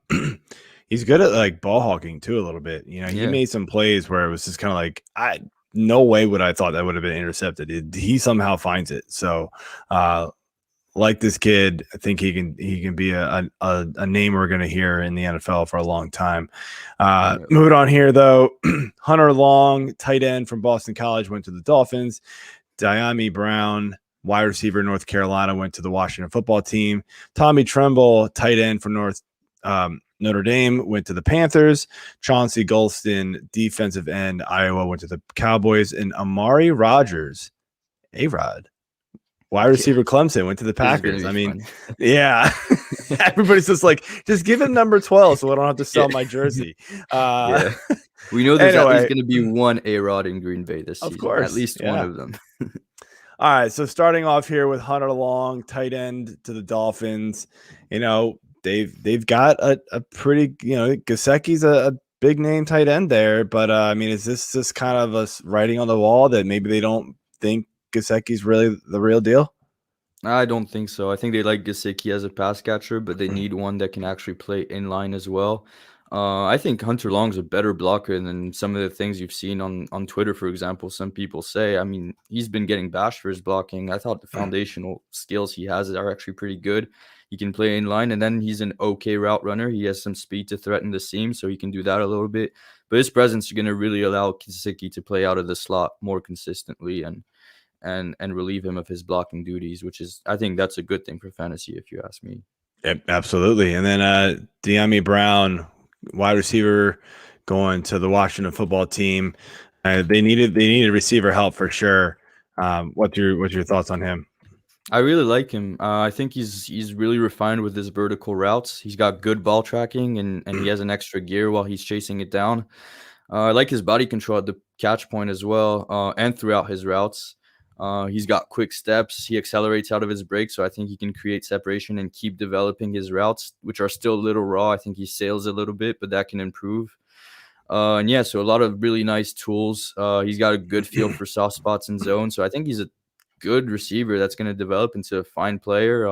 he's good at like ball hawking too a little bit. He made some plays where it was just kind of like no way would I thought that would have been intercepted. He somehow finds it. So like this kid, I think he can be a name we're going to hear in the NFL for a long time. Moving on here though, Hunter Long, tight end from Boston College, went to the Dolphins. Dyami Brown, wide receiver, North Carolina, went to the Washington football team. Tommy Tremble, tight end from Notre Dame, went to the Panthers. Chauncey Gulstan, defensive end, Iowa, went to the Cowboys. And Amari Rogers, A-Rod, wide receiver, Clemson, went to the Packers. I mean, yeah. Everybody's just like, just give him number 12 so I don't have to sell my jersey. We know there's at least going to be one A-Rod in Green Bay this season. Of course. At least one of them. All right, so starting off here with Hunter Long, tight end to the Dolphins. They've got a pretty, Gesicki's a big name tight end there, but I mean, is this just kind of a writing on the wall that maybe they don't think Gesicki's really the real deal? I don't think so. I think they like Gesicki as a pass catcher, but they need one that can actually play in line as well. I think Hunter Long's a better blocker than some of the things you've seen on Twitter, for example. Some people say, I mean, he's been getting bashed for his blocking. I thought the foundational skills he has are actually pretty good. He can play in line, and then he's an okay route runner. He has some speed to threaten the seam, so he can do that a little bit. But his presence is going to really allow Gesicki to play out of the slot more consistently and relieve him of his blocking duties, which is, I think that's a good thing for fantasy, if you ask me. Yep, absolutely. And then Dyami Brown, wide receiver, going to the Washington football team. They needed receiver help for sure. What's your thoughts on him? I really like him. I think he's really refined with his vertical routes. He's got good ball tracking and he has an extra gear while he's chasing it down. I like his body control at the catch point as well, and throughout his routes. He's got quick steps. He accelerates out of his break, so I think he can create separation and keep developing his routes, which are still a little raw. I think he sails a little bit, but that can improve. So a lot of really nice tools. He's got a good feel for soft spots and zones, so I think he's a good receiver that's going to develop into a fine player.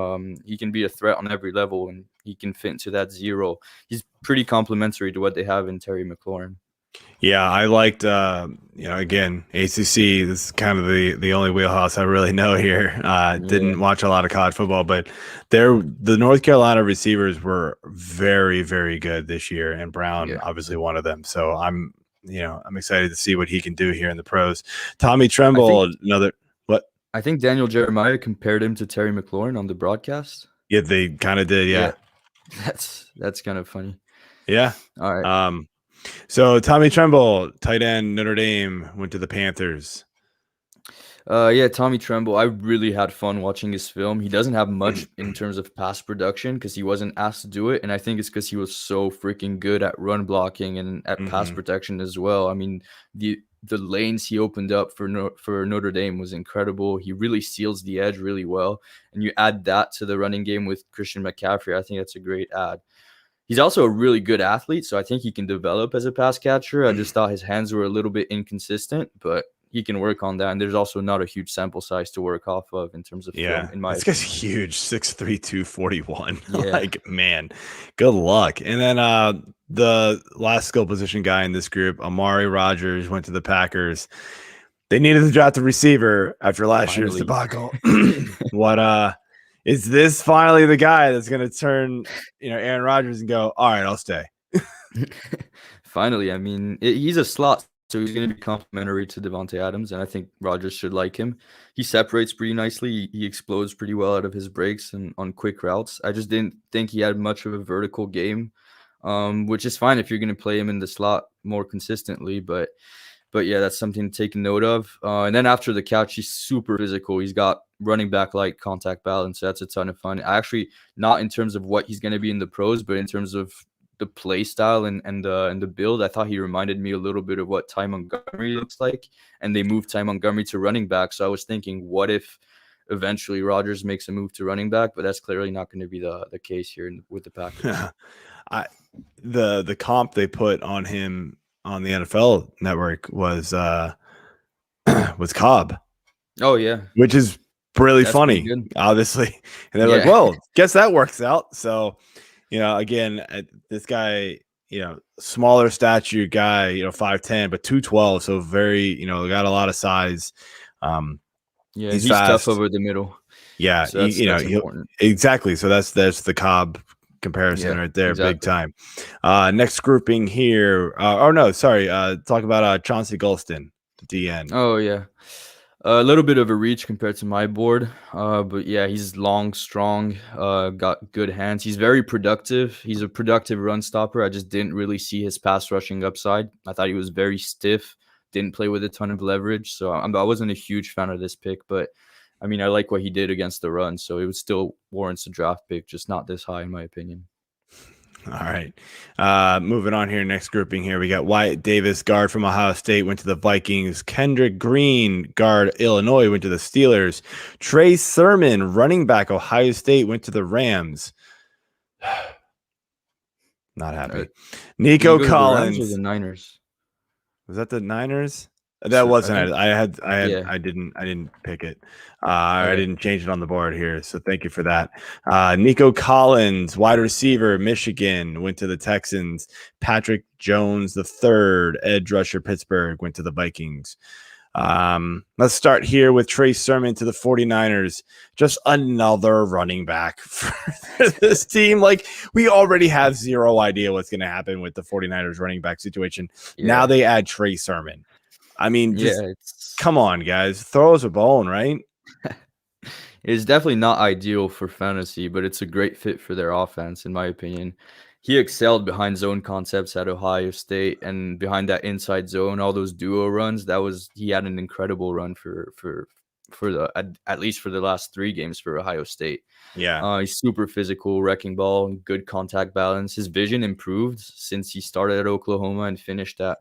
He can be a threat on every level, and he can fit into that zero. He's pretty complementary to what they have in Terry McLaurin. Yeah, I liked, again, ACC. This is kind of the only wheelhouse I really know here. Didn't watch a lot of college football, but the North Carolina receivers were very, very good this year, and Brown obviously one of them. So I'm excited to see what he can do here in the pros. Tommy Tremble, I think Daniel Jeremiah compared him to Terry McLaurin on the broadcast. Yeah, they kind of did. Yeah. That's kind of funny. Yeah. All right. So Tommy Tremble, tight end, Notre Dame, went to the Panthers. Yeah, Tommy Tremble. I really had fun watching his film. He doesn't have much in terms of pass production because he wasn't asked to do it, and I think it's because he was so freaking good at run blocking and at pass protection as well. I mean, the lanes he opened up for Notre Dame was incredible. He really seals the edge really well, and you add that to the running game with Christian McCaffrey. I think that's a great add. He's also a really good athlete, so I think he can develop as a pass catcher. I just thought his hands were a little bit inconsistent, but he can work on that. And there's also not a huge sample size to work off of in terms of film, in my this opinion. guy's huge, 6'3", 241. Yeah. Like, man, good luck. And then the last skill position guy in this group, Amari Rogers, went to the Packers. They needed to draft a receiver after last year's debacle. What is this finally the guy that's going to turn, Aaron Rodgers and go, all right, I'll stay? Finally, I mean, he's a slot, so he's going to be complementary to Devontae Adams, and I think Rodgers should like him. He separates pretty nicely. He explodes pretty well out of his breaks and on quick routes. I just didn't think he had much of a vertical game, which is fine if you're going to play him in the slot more consistently, but yeah, that's something to take note of. And then after the catch, he's super physical. He's got running back like contact balance. So that's a ton of fun. Actually, not in terms of what he's going to be in the pros, but in terms of the play style and the build. I thought he reminded me a little bit of what Ty Montgomery looks like, and they moved Ty Montgomery to running back. So I was thinking, what if eventually Rodgers makes a move to running back? But that's clearly not going to be the case here with the Packers. The comp they put on him on the NFL Network was Cobb. Oh yeah, which is really funny, obviously. And they're like, well, guess that works out. So, again, this guy, smaller stature guy, 5'10", but 212. So very, got a lot of size. He's tough over the middle. Yeah. So that's important. Exactly. So that's the Cobb comparison right there. Exactly. Big time. Next grouping here. Talk about Chauncey Gulstan the Dn. Oh yeah. A little bit of a reach compared to my board, but yeah, he's long, strong, got good hands. He's very productive. He's a productive run stopper. I just didn't really see his pass rushing upside. I thought he was very stiff, didn't play with a ton of leverage. So I wasn't a huge fan of this pick, but I mean, I like what he did against the run. So it would still warrants a draft pick, just not this high in my opinion. All right. Moving on here. Next grouping here. We got Wyatt Davis, guard from Ohio State, went to the Vikings. Kendrick Green, guard Illinois, went to the Steelers. Trey Sermon, running back Ohio State, went to the Rams. Not happy. Nico Collins. Or the Niners. Was that the Niners? That wasn't it. I didn't pick it. I didn't change it on the board here. So thank you for that. Nico Collins, wide receiver, Michigan, went to the Texans. Patrick Jones III, edge rusher, Pittsburgh, went to the Vikings. Let's start here with Trey Sermon to the 49ers. Just another running back for this team. Like, we already have zero idea what's going to happen with the 49ers running back situation. Yeah. Now they add Trey Sermon. I mean, come on, guys. Throw us a bone, right? It's definitely not ideal for fantasy, but it's a great fit for their offense, in my opinion. He excelled behind zone concepts at Ohio State and behind that inside zone, all those duo runs. He had an incredible run for at least for the last 3 games for Ohio State. Yeah. He's super physical, wrecking ball, good contact balance. His vision improved since he started at Oklahoma and finished at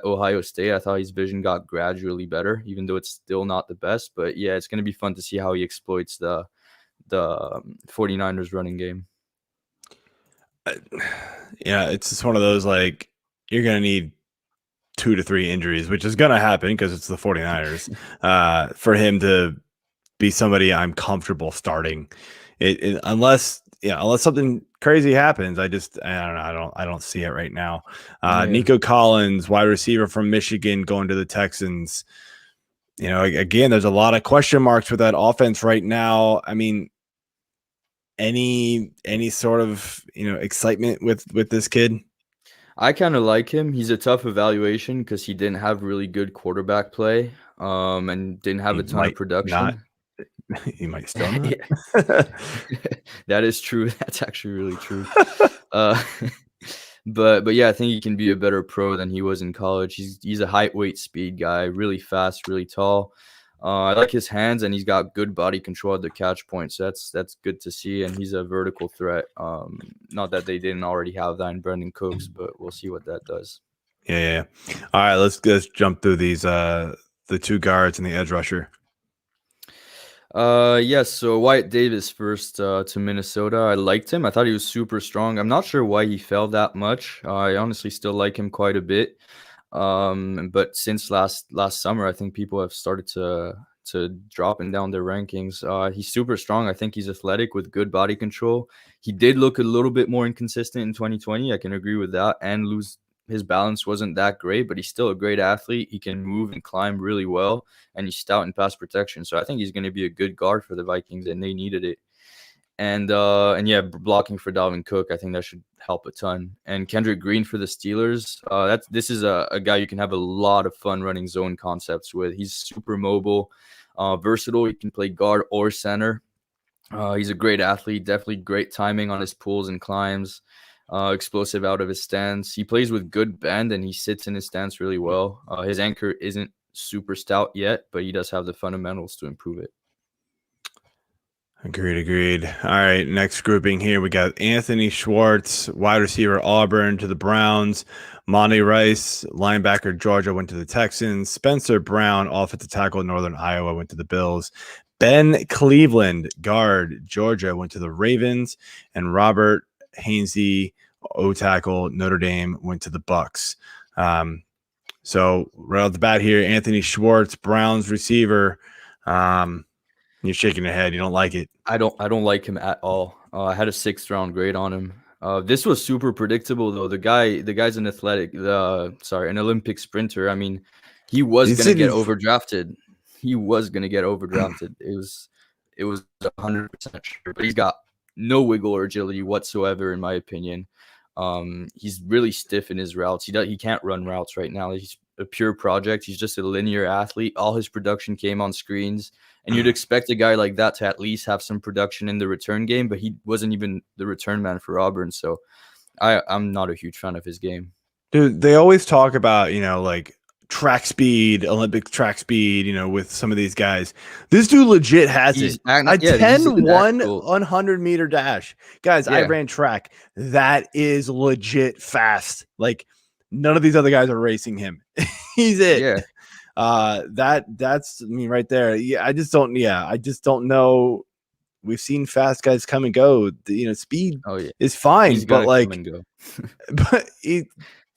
Ohio State. I thought his vision got gradually better, even though it's still not the best. But yeah, it's going to be fun to see how he exploits the 49ers running game. Yeah, it's just one of those, like, you're going to need 2 to 3 injuries, which is going to happen because it's the 49ers, for him to be somebody I'm comfortable starting. Unless something crazy happens, I don't know. I don't see it right now. Nico Collins, wide receiver from Michigan, going to the Texans. Again, there's a lot of question marks with that offense right now. I mean, any sort of excitement with this kid? I kind of like him. He's a tough evaluation because he didn't have really good quarterback play. and didn't have He a ton of might not. production. He might still not. That is true. That's actually really true. Uh, but yeah, I think he can be a better pro than he was in college. He's a height, weight, speed guy, really fast, really tall. I like his hands, and he's got good body control at the catch point. So that's good to see. And he's a vertical threat. Not that they didn't already have that in Brandon Cooks, but we'll see what that does. Yeah. All right, let's jump through these. The two guards and the edge rusher. Yes. So Wyatt Davis first to Minnesota. I liked him. I thought he was super strong. I'm not sure why he fell that much. I honestly still like him quite a bit. But since last summer, I think people have started to dropping down their rankings. He's super strong. I think he's athletic with good body control. He did look a little bit more inconsistent in 2020. I can agree with that, and his balance wasn't that great, but he's still a great athlete. He can move and climb really well, and he's stout in pass protection. So I think he's going to be a good guard for the Vikings, and they needed it. And yeah, blocking for Dalvin Cook, I think that should help a ton. And Kendrick Green for the Steelers. This is a guy you can have a lot of fun running zone concepts with. He's super mobile, versatile. He can play guard or center. He's a great athlete, definitely great timing on his pulls and climbs. Explosive out of his stance. He plays with good bend, and he sits in his stance really well. His anchor isn't super stout yet, but he does have the fundamentals to improve it. Agreed. All right, next grouping here, we got Anthony Schwartz, wide receiver, Auburn, to the Browns. Monty Rice, linebacker, Georgia, went to the Texans. Spencer Brown, offensive tackle, Northern Iowa, went to the Bills. Ben Cleveland, guard, Georgia, went to the Ravens. And Robert Hainsey, O-tackle, Notre Dame, went to the Bucks. So right off the bat here, Anthony Schwartz, Browns receiver. You're shaking your head. You don't like it. I don't like him at all. I had a 6th round grade on him. This was super predictable though. The guy's an an Olympic sprinter. I mean, he was gonna get overdrafted. It was 100% sure. But he's got no wiggle or agility whatsoever, in my opinion. He's really stiff in his routes. He can't run routes right now. He's a pure project. He's just a linear athlete. All his production came on screens, and you'd expect a guy like that to at least have some production in the return game, but he wasn't even the return man for Auburn. So I'm not a huge fan of his game. Dude, they always talk about, like track speed, Olympic track speed, with some of these guys. This dude legit has a 100-meter dash. Guys, I ran track. That is legit fast. Like, none of these other guys are racing him. He's it. Yeah. That's right there. Yeah, I just don't know. We've seen fast guys come and go. Speed is fine, but like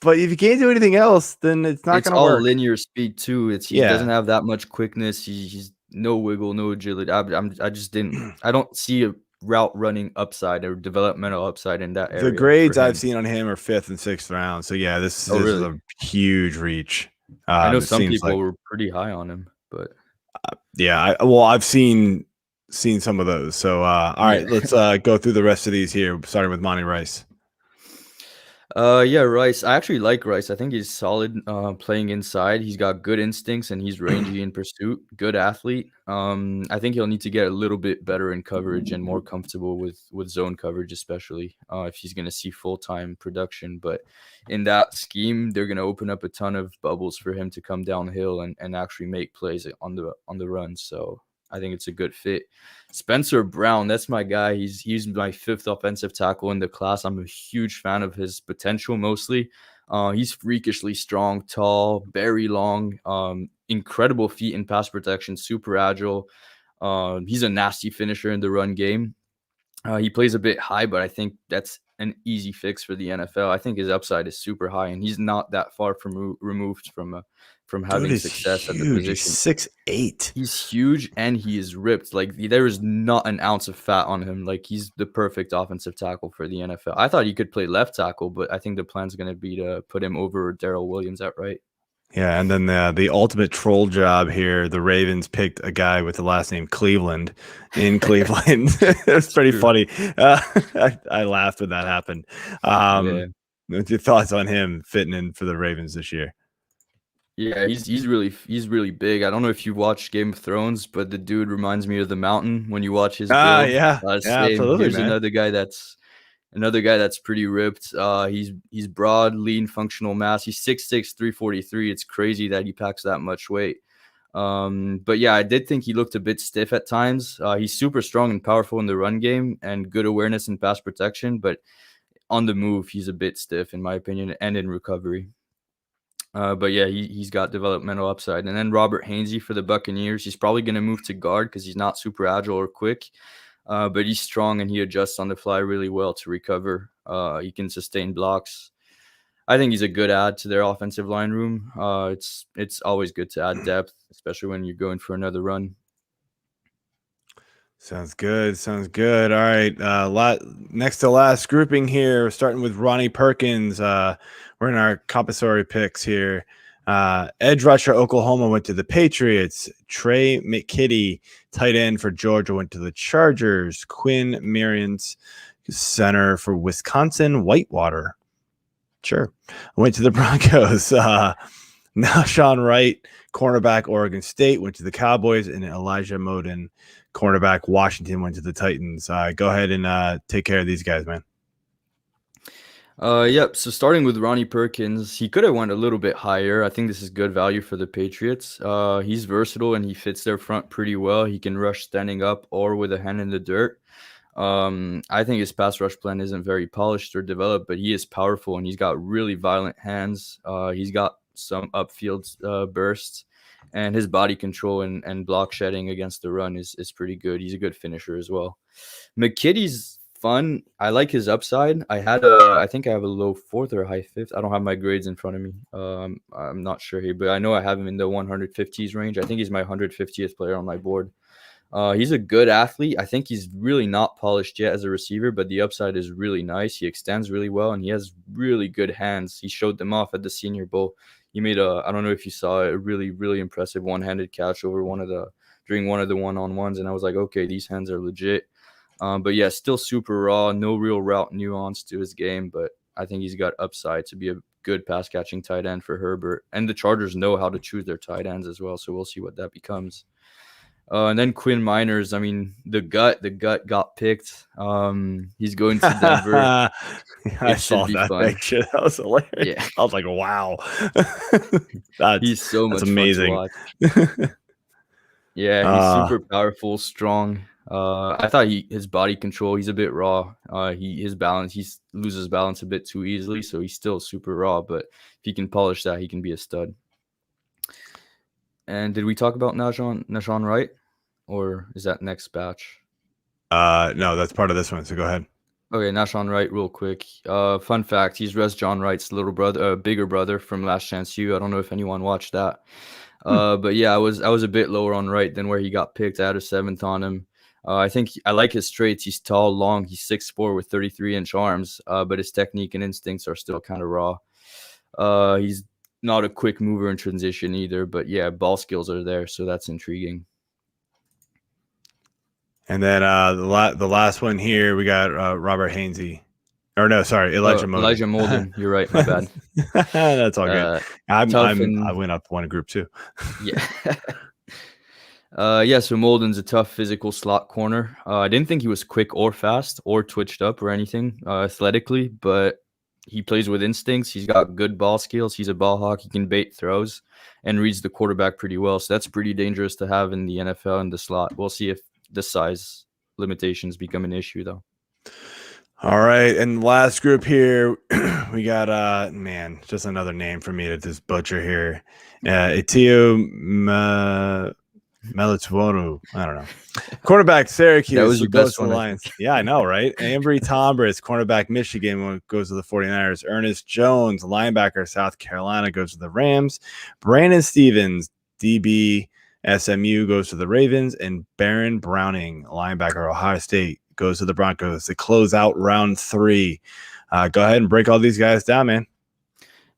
but if you can't do anything else, then it's not going to work. It's all linear speed too. He doesn't have that much quickness. He's no wiggle, no agility. I don't see a route running upside or developmental upside in that area. The grades I've seen on him are 5th and 6th round. So yeah, this is a huge reach. I know some people were pretty high on him, but I've seen some of those. So all right, let's go through the rest of these here, starting with Monty Rice. Rice. I actually like Rice. I think he's solid playing inside. He's got good instincts, and he's rangy in pursuit. Good athlete. I think he'll need to get a little bit better in coverage and more comfortable with zone coverage, especially if he's going to see full-time production. But in that scheme, they're going to open up a ton of bubbles for him to come downhill and actually make plays on the run. So I think it's a good fit. Spencer Brown, that's my guy. He's my 5th offensive tackle in the class. I'm a huge fan of his potential mostly. He's freakishly strong, tall, very long, incredible feet in pass protection, super agile. He's a nasty finisher in the run game. He plays a bit high, but I think that's an easy fix for the NFL. I think his upside is super high, and he's not that far removed from having success at the position. 6'8". He's huge, and he is ripped. Like, there is not an ounce of fat on him. Like, he's the perfect offensive tackle for the NFL. I thought he could play left tackle, but I think the plan's going to be to put him over Darrell Williams at right. Yeah, and then the ultimate troll job here, the Ravens picked a guy with the last name Cleveland in Cleveland. It's pretty funny. I laughed when that happened. What's your thoughts on him fitting in for the Ravens this year? Yeah, he's really big. I don't know if you watched Game of Thrones, but the dude reminds me of the Mountain when you watch his Ah, build. yeah, yeah, Same. absolutely, Here's man. another guy that's pretty ripped. He's broad, lean, functional mass. He's 6'6", 343. It's crazy that he packs that much weight. But yeah, I did think he looked a bit stiff at times. He's super strong and powerful in the run game and good awareness and pass protection, but on the move, he's a bit stiff in my opinion and in recovery. But yeah, he's got developmental upside. And then Robert Hainsey for the Buccaneers. He's probably going to move to guard because he's not super agile or quick, but he's strong and he adjusts on the fly really well to recover. He can sustain blocks. I think he's a good add to their offensive line room. It's always good to add depth, especially when you're going for another run. Sounds good. Sounds good. All right. Next to last grouping here, starting with Ronnie Perkins. We're in our compulsory picks here. Edge rusher Oklahoma went to the Patriots. Trey McKitty, tight end for Georgia, went to the Chargers. Quinn Miners, center for Wisconsin Whitewater. Sure. Went to the Broncos. Now Sean Wright, cornerback Oregon State, went to the Cowboys, and Elijah Moden, cornerback Washington, went to the Titans. Go ahead and take care of these guys, man. Yep. So starting with Ronnie Perkins, he could have went a little bit higher. I think this is good value for the Patriots. He's versatile and he fits their front pretty well. He can rush standing up or with a hand in the dirt. I think his pass rush plan isn't very polished or developed, but he is powerful and he's got really violent hands. He's got some upfield bursts, and his body control and block shedding against the run is pretty good. He's a good finisher as well. McKitty's fun. I like his upside. I think I have a low fourth or a high fifth. I don't have my grades in front of me. I'm not sure here, but I know I have him in the 150s range. I think he's my 150th player on my board. He's a good athlete. I think he's really not polished yet as a receiver, but the upside is really nice. He extends really well, and he has really good hands. He showed them off at the Senior Bowl. He made I don't know if you saw it, a really, really impressive one-handed catch over during one of the one-on-ones, and I was like, okay, these hands are legit. But yeah, still super raw, no real route nuance to his game, but I think he's got upside to be a good pass-catching tight end for Herbert. And the Chargers know how to choose their tight ends as well, so we'll see what that becomes. And then Quinn Miners, I mean, the gut got picked. He's going to Denver. I saw that picture. That was hilarious. Yeah. I was like, wow. He's so much amazing. Fun to watch. Yeah, he's super powerful, strong. I thought his body control, he's a bit raw. His balance, he loses balance a bit too easily, so he's still super raw. But if he can polish that, he can be a stud. And did we talk about Nahshon Wright, or is that next batch? No, that's part of this one. So go ahead. Okay, Nahshon Wright, real quick. Fun fact: he's Res John Wright's little brother, bigger brother from Last Chance U. I don't know if anyone watched that. But yeah, I was a bit lower on Wright than where he got picked. I had a 7th on him. I think I like his traits. He's tall, long. He's 6'4" with 33-inch arms. But his technique and instincts are still kind of raw. He's not a quick mover in transition either, but yeah, ball skills are there, so that's intriguing. And then the last one here, we got Robert Hainsey. Or no, sorry, Elijah Molden. Elijah Molden. You're right, my bad. That's all good. I went up one group too. Yeah. So Molden's a tough physical slot corner. I didn't think he was quick or fast or twitched up or anything athletically, but he plays with instincts. He's got good ball skills. He's a ball hawk. He can bait throws and reads the quarterback pretty well. So that's pretty dangerous to have in the NFL in the slot. We'll see if the size limitations become an issue, though. All right. And last group here, we got, just another name for me to just butcher here. Etio Melitwono. I don't know. Cornerback Syracuse. That was your best one. Lions. Yeah, I know, right? Ambry Tombras, cornerback Michigan, goes to the 49ers. Ernest Jones, linebacker South Carolina, goes to the Rams. Brandon Stevens, DB SMU, goes to the Ravens. And Baron Browning, linebacker Ohio State, goes to the Broncos to close out round 3. Go ahead and break all these guys down, man.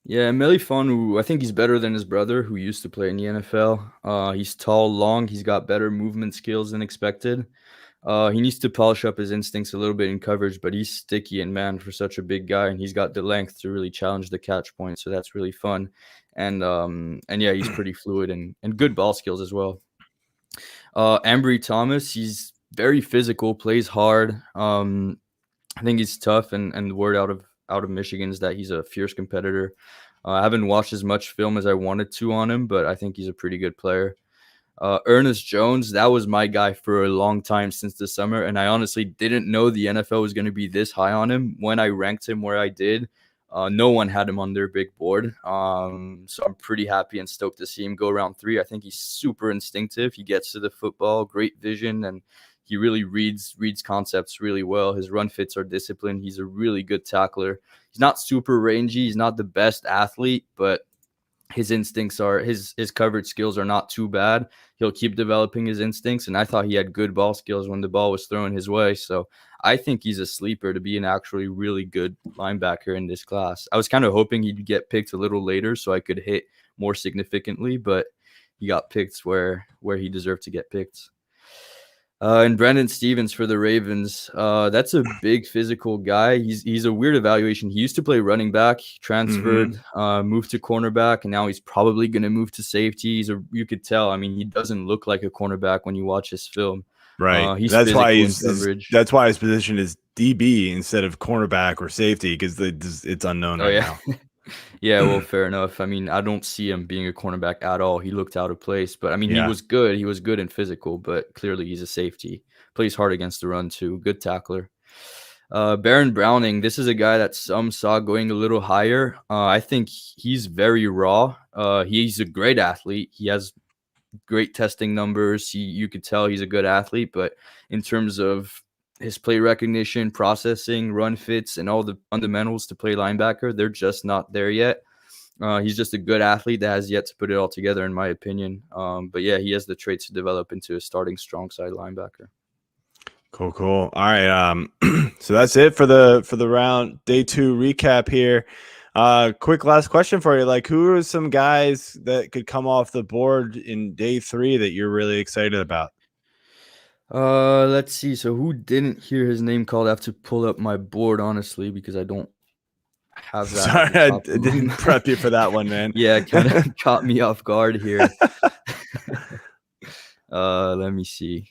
Yeah, Melifonu, I think he's better than his brother who used to play in the NFL. He's tall, long. He's got better movement skills than expected. He needs to polish up his instincts a little bit in coverage, but he's sticky and man for such a big guy, and he's got the length to really challenge the catch point. So that's really fun. And yeah, he's pretty fluid and good ball skills as well. Ambry Thomas, he's very physical, plays hard. I think he's tough, and the word out of Michigan is that he's a fierce competitor. I haven't watched as much film as I wanted to on him, but I think he's a pretty good player. Ernest Jones, that was my guy for a long time since the summer, and I honestly didn't know the NFL was going to be this high on him. When I ranked him where I did, no one had him on their big board. So I'm pretty happy and stoked to see him go round 3. I think he's super instinctive. He gets to the football, great vision, and he really reads concepts really well. His run fits are disciplined. He's a really good tackler. He's not super rangy. He's not the best athlete, but his instincts are his coverage skills are not too bad. He'll keep developing his instincts, and I thought he had good ball skills when the ball was thrown his way. So I think he's a sleeper to be an actually really good linebacker in this class. I was kind of hoping he'd get picked a little later so I could hit more significantly, but he got picked where he deserved to get picked. And Brandon Stevens for the Ravens. That's a big physical guy. He's a weird evaluation. He used to play running back, transferred, moved to cornerback, and now he's probably going to move to safety. You could tell. I mean, he doesn't look like a cornerback when you watch his film. Right. That's why his position is DB instead of cornerback or safety, because it's unknown now. Yeah, well, fair enough. I mean, I don't see him being a cornerback at all. He looked out of place, but I mean, he was good. He was good and physical, but clearly he's a safety. Plays hard against the run too. Good tackler. Baron Browning, this is a guy that some saw going a little higher. I think he's very raw. He's a great athlete. He has great testing numbers. You could tell he's a good athlete, but in terms of his play recognition, processing, run fits, and all the fundamentals to play linebacker, they're just not there yet. He's just a good athlete that has yet to put it all together, in my opinion. But yeah, he has the traits to develop into a starting strong side linebacker. Cool. All right. So that's it for the round day 2 recap here. Quick last question for you. Like, who are some guys that could come off the board in day 3 that you're really excited about? Let's see. So who didn't hear his name called? I have to pull up my board, honestly, because I don't have that. Sorry, I didn't prep you for that one, man. Yeah, kind of caught me off guard here. Let me see.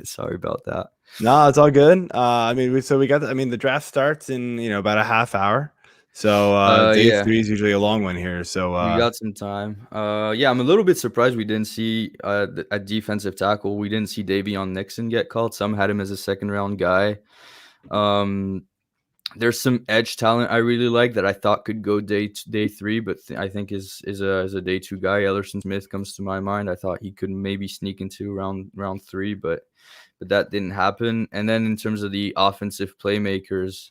Sorry about that. No, it's all good. I mean, the draft starts in about a half hour. So day 3 is usually a long one here. So we got some time. Yeah, I'm a little bit surprised we didn't see a defensive tackle. We didn't see Davion Nixon get called. Some had him as a second round guy. There's some edge talent I really like that I thought could go day 3, but I think is a day 2 guy. Ellerson Smith comes to my mind. I thought he could maybe sneak into round 3, but that didn't happen. And then in terms of the offensive playmakers,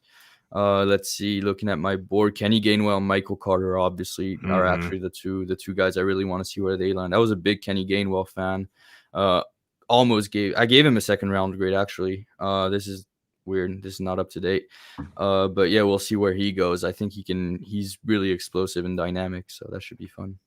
let's see. Looking at my board, Kenny Gainwell and Michael Carter obviously are actually the two guys I really want to see where they land. I was a big Kenny Gainwell fan. I gave him a second round grade actually. This is weird. This is not up to date. But yeah, we'll see where he goes. I think he's really explosive and dynamic, so that should be fun.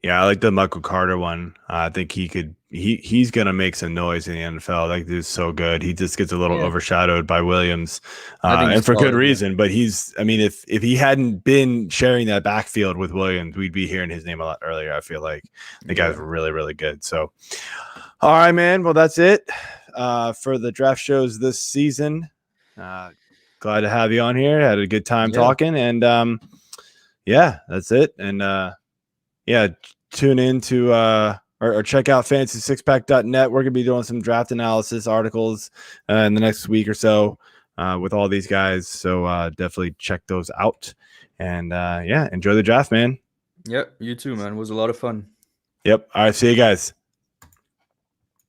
Yeah, I like the Michael Carter one. I think he's gonna make some noise in the NFL. Like, dude's so good. He just gets a little overshadowed by Williams, and for good reason. Yeah. But if he hadn't been sharing that backfield with Williams, we'd be hearing his name a lot earlier. I feel like the guy's really, really good. So, all right, man. Well, that's it for the draft shows this season. Glad to have you on here. Had a good time talking, and that's it. And tune in to or check out fantasysixpack.net. We're going to be doing some draft analysis articles in the next week or so with all these guys. So definitely check those out. And enjoy the draft, man. Yep, you too, man. It was a lot of fun. Yep. All right, see you guys.